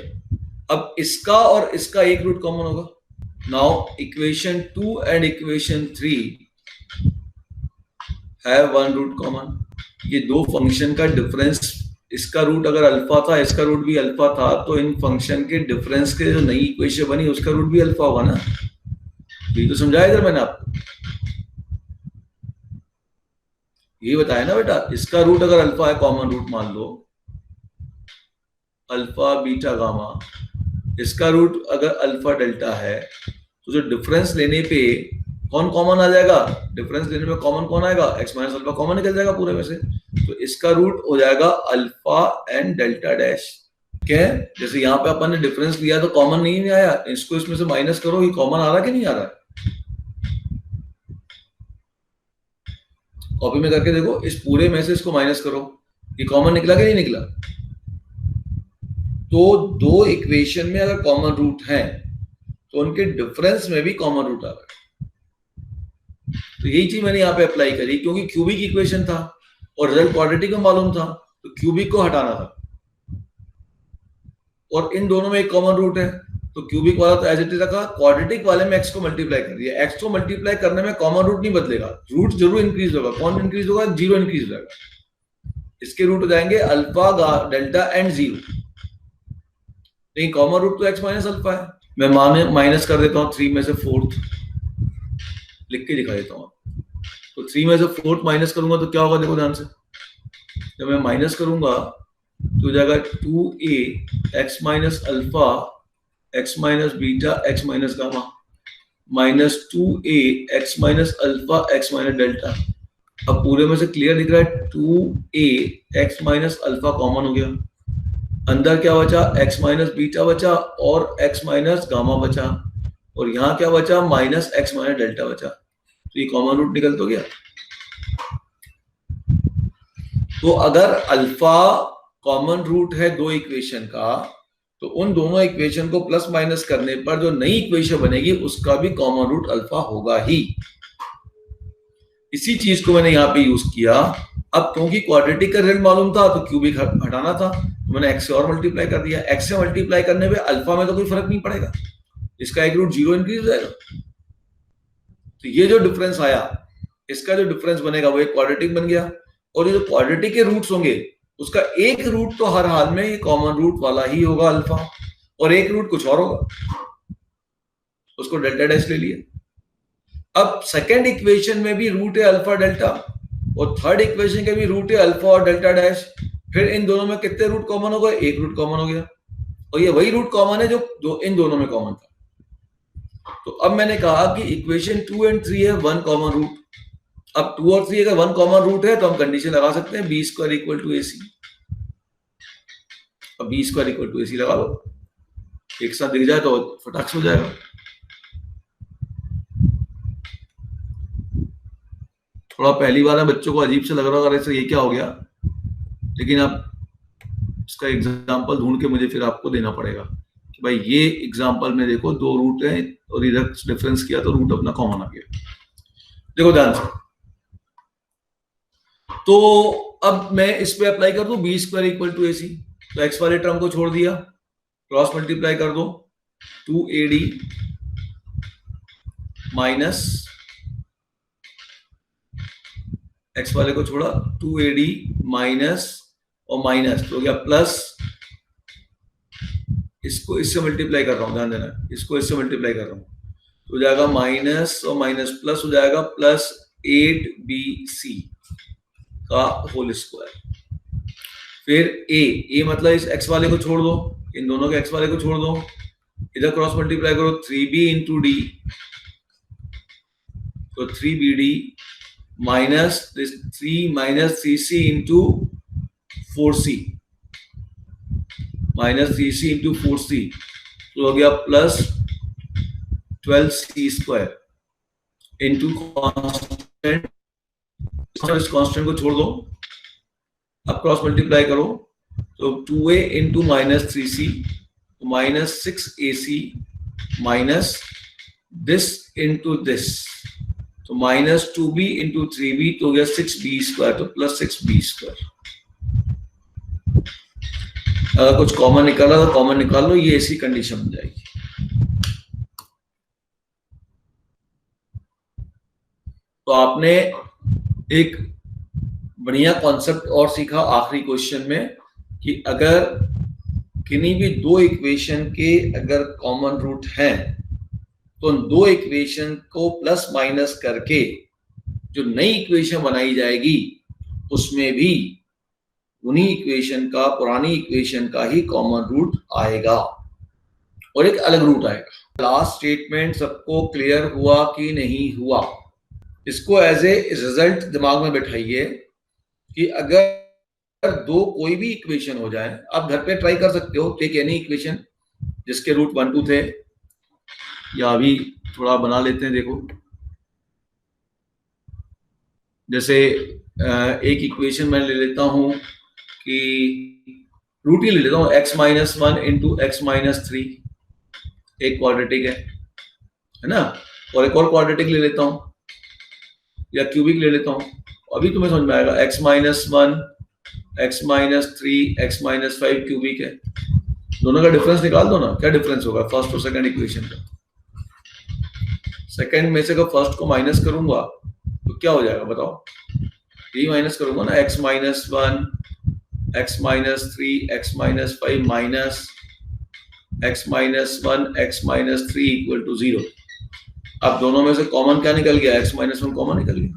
अब इसका और इसका एक रूट कॉमन होगा। Now equation 2 and equation 3 have one root common. ये दो फंक्शन का डिफरेंस, इसका रूट अगर अल्फा था, इसका रूट भी अल्फा था, तो इन फंक्शन के डिफरेंस के जो नई इक्वेशन बनी उसका रूट भी अल्फा होगा ना। ये तो समझाया इधर मैंने आपको। ये बताया ना बेटा, इसका रूट अगर अल्फा है, कॉमन रूट मान लो अल्फा बीटा गामा, इसका रूट अगर अल्फा डेल्टा है, तो जो डिफरेंस लेने पे कौन कॉमन आ जाएगा, डिफरेंस लेने में कॉमन कौन आएगा, एक्स माइनस अल्फा कॉमन निकल जाएगा पूरे में से, तो इसका रूट हो जाएगा अल्फा एंड डेल्टा डैश। क्या है, जैसे यहाँ पे अपन ने डिफरेंस लिया तो कॉमन नहीं आया, इसको इसमें से माइनस करो, ये कॉमन आ रहा कि नहीं आ रहा है, कॉपी में करके देखो, इस पूरे में से इसको माइनस करो, ये कॉमन निकला कि नहीं निकला। तो दो इक्वेशन में अगर कॉमन रूट है तो उनके डिफरेंस में भी कॉमन रूट आ रहा है। तो यही चीज मैंने यहाँ पे अप्लाई करी, क्योंकि क्यूबिक इक्वेशन था और रिजल्ट क्वाड्रेटिक में मालूम था, तो क्यूबिक को हटाना था, और इन दोनों में एक कॉमन रूट है, तो क्यूबिक वाला तो एज इट इज रखा, क्वाड्रेटिक वाले में एक्स को मल्टीप्लाई कर दिया। एक्स को मल्टीप्लाई करने में कॉमन रूट नहीं बदलेगा, रूट जरूर इंक्रीज होगा। कौन इंक्रीज होगा, जीरो इंक्रीज हो जाएगा। इसके रूट हो जाएंगे अल्फा डेल्टा एंड जीरो, लेकिन कॉमन रूट तो एक्स माइनस अल्फा है। मैं माइनस कर देता हूँ 3 में से 4th, लिख के दिखा देता हूँ। तो 3 में से 4th माइनस करूंगा तो क्या होगा, देखो ध्यान से, जब मैं माइनस करूंगा तो हो जाएगा 2a x minus alpha x minus beta x minus gamma minus 2a x minus alpha x minus delta. अब पूरे में से क्लियर दिख रहा है, 2a x minus alpha common हो गया, अंदर क्या बचा, एक्स माइनस बीटा बचा और एक्स माइनस गामा बचा, और यहाँ क्या बचा, माइनस एक्स माइनस डेल्टा बचा। तो ये कॉमन रूट निकल तो गया। तो अगर अल्फा कॉमन रूट है दो इक्वेशन का, तो उन दोनों इक्वेशन को प्लस माइनस करने पर जो नई इक्वेशन बनेगी उसका भी कॉमन रूट अल्फा होगा ही। इसी चीज को मैंने यहाँ पे यूज किया। अब क्योंकि क्वाड्रेटिक का रिजल्ट मालूम था तो क्यूबिक हटाना था, तो मैंने एक्स से और मल्टीप्लाई कर दिया। एक्स से मल्टीप्लाई करने पे अल्फा में तो कोई फर्क नहीं पड़ेगा, इसका एक रूट जीरो इंक्रीज हो जाएगा। तो ये जो डिफरेंस आया, इसका जो डिफरेंस बनेगा वो एक क्वाड्रेटिक बन गया, और ये जो क्वाड्रेटिक के रूट्स होंगे उसका एक रूट तो हर हाल में ये कॉमन रूट वाला ही होगा अल्फा, और एक रूट कुछ और होगा, उसको डेल्टा डैश ले लिया। अब सेकेंड इक्वेशन में भी रूट है अल्फा डेल्टा, और थर्ड इक्वेशन के भी रूट है अल्फा और डेल्टा डैश। फिर इन दोनों में कितने रूट कॉमन हो गए, एक रूट कॉमन हो गया, और ये वही रूट कॉमन है जो इन दोनों में कॉमन था। तो अब मैंने कहा कि इक्वेशन 2 और 3 है 1 कॉमन रूट। अब 2 और 3 अगर 1 कॉमन रूट है तो हम कंडीशन लगा सकते हैं B square equal to A C. अब B square equal to A सी लगा लो, एक साथ दिख जाए तो फटाक से हो जाएगा। थोड़ा पहली बार है, बच्चों को अजीब से लग रहा होगा, ऐसे ये क्या हो गया, लेकिन आप इसका एग्जांपल ढूंढ के मुझे फिर आपको देना पड़ेगा कि भाई ये एग्जांपल में देखो दो रूट है और इधर डिफरेंस किया तो रूट अपना कॉमन आ गया। देखो ध्यान से, तो अब मैं इस पे अप्लाई कर दूं B square equal to A सी, तो एक्स वाले टर्म को छोड़ दिया, क्रॉस मल्टीप्लाई कर दो 2ad माइनस एक्स वाले को छोड़ा 2ad माइनस और माइनस तो हो गया प्लस, इसको इससे मल्टीप्लाई कर रहा हूं, ध्यान देना, इसको इससे मल्टीप्लाई कर रहा हूं तो हो जाएगा माइनस और माइनस प्लस हो जाएगा प्लस 8bc का होल स्क्वायर। फिर a मतलब इस x वाले को छोड़ दो, इन दोनों के x वाले को छोड़ दो, इधर क्रॉस मल्टीप्लाई करो 3b इंटू डी, तो 3bd minus 3 minus 3c into 4c minus 3c into 4c तो हो गया plus 12c square into constant, इस कॉन्स्टेंट को छोड़ दो, अब क्रॉस मल्टीप्लाई करो तो 2a into minus 3c minus 6ac minus this into this तो माइनस 2b इंटू 3b तो हो गया 6b स्क्वायर, तो प्लस 6b स्क्वायर। अगर कुछ कॉमन निकाला तो कॉमन निकाल लो, ये ऐसी कंडीशन बन जाएगी। तो आपने एक बढ़िया कॉन्सेप्ट और सीखा आखिरी क्वेश्चन में कि अगर किन्हीं भी दो इक्वेशन के अगर कॉमन रूट हैं तो उन दो इक्वेशन को प्लस माइनस करके जो नई इक्वेशन बनाई जाएगी उसमें भी उन्हीं इक्वेशन का, पुरानी इक्वेशन का ही कॉमन रूट आएगा और एक अलग रूट आएगा। लास्ट स्टेटमेंट सबको क्लियर हुआ कि नहीं हुआ? इसको एज ए रिजल्ट दिमाग में बैठाइए कि अगर दो कोई भी इक्वेशन हो जाए, आप घर पे ट्राई कर सकते हो, टेक एनी इक्वेशन जिसके रूट 1 2 थे, या अभी थोड़ा बना लेते हैं। देखो जैसे एक इक्वेशन मैं ले लेता हूं कि रूट ही ले लेता हूं, x-1 इंटू x-3, एक क्वाड्रेटिक है ना, और एक और क्वाड्रेटिक ले लेता हूं या क्यूबिक ले लेता हूं, अभी तुम्हें समझ में आएगा। x-1 x-3 x-5 क्यूबिक है, दोनों का डिफरेंस निकाल दो ना, क्या डिफरेंस होगा फर्स्ट और सेकंड इक्वेशन का? सेकंड में से अगर फर्स्ट को माइनस करूंगा तो क्या हो जाएगा बताओ? यही माइनस करूंगा ना, x-1 x-3 x-5 minus x-1 x-3 equal to 0। अब दोनों में से कॉमन क्या निकल गया? x-1 कॉमन निकल गया।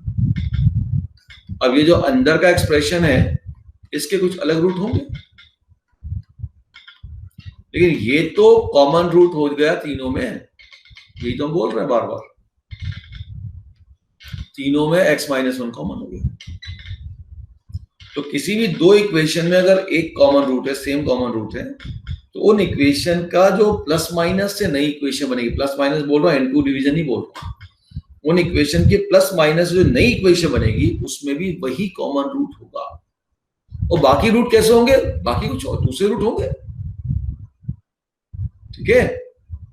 अब ये जो अंदर का एक्सप्रेशन है इसके कुछ अलग रूट होंगे, लेकिन ये तो कॉमन रूट हो गया तीनों में, यही तो हम बोल रहे हैं बार बार, तीनों में x-1 कॉमन हो गया। तो किसी भी दो इक्वेशन में अगर एक कॉमन रूट है, सेम कॉमन रूट है, तो उन इक्वेशन का जो प्लस माइनस से नई इक्वेशन बनेगी, प्लस माइनस बोल रहा हूं, N2 डिवीजन नहीं बोल रहा, उन इक्वेशन के प्लस माइनस जो नई इक्वेशन बनेगी उसमें भी वही कॉमन रूट होगा। और बाकी रूट कैसे होंगे? बाकी कुछ और दूसरे रूट होंगे, ठीक है।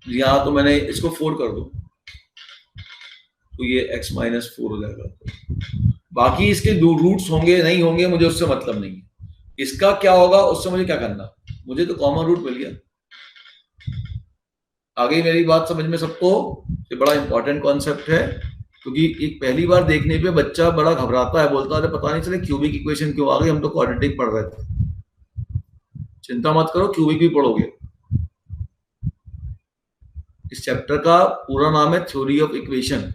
यहां तो मैंने इसको 4 कर दो तो ये x-4 हो जाएगा। बाकी इसके दो रूट्स होंगे नहीं होंगे मुझे उससे मतलब नहीं है, इसका क्या होगा उससे मुझे क्या करना, मुझे तो कॉमन रूट मिल गया। आगे मेरी बात समझ में सबको? ये बड़ा इंपॉर्टेंट कॉन्सेप्ट है, क्योंकि एक पहली बार देखने पे बच्चा बड़ा घबराता है, बोलता है पता नहीं चले क्यूबिक इक्वेशन क्यों आ गई, हम तो क्वाड्रेटिक पढ़ रहे थे। चिंता मत करो, क्यूबिक भी पढ़ोगे। इस चैप्टर का पूरा नाम है थ्योरी ऑफ इक्वेशन।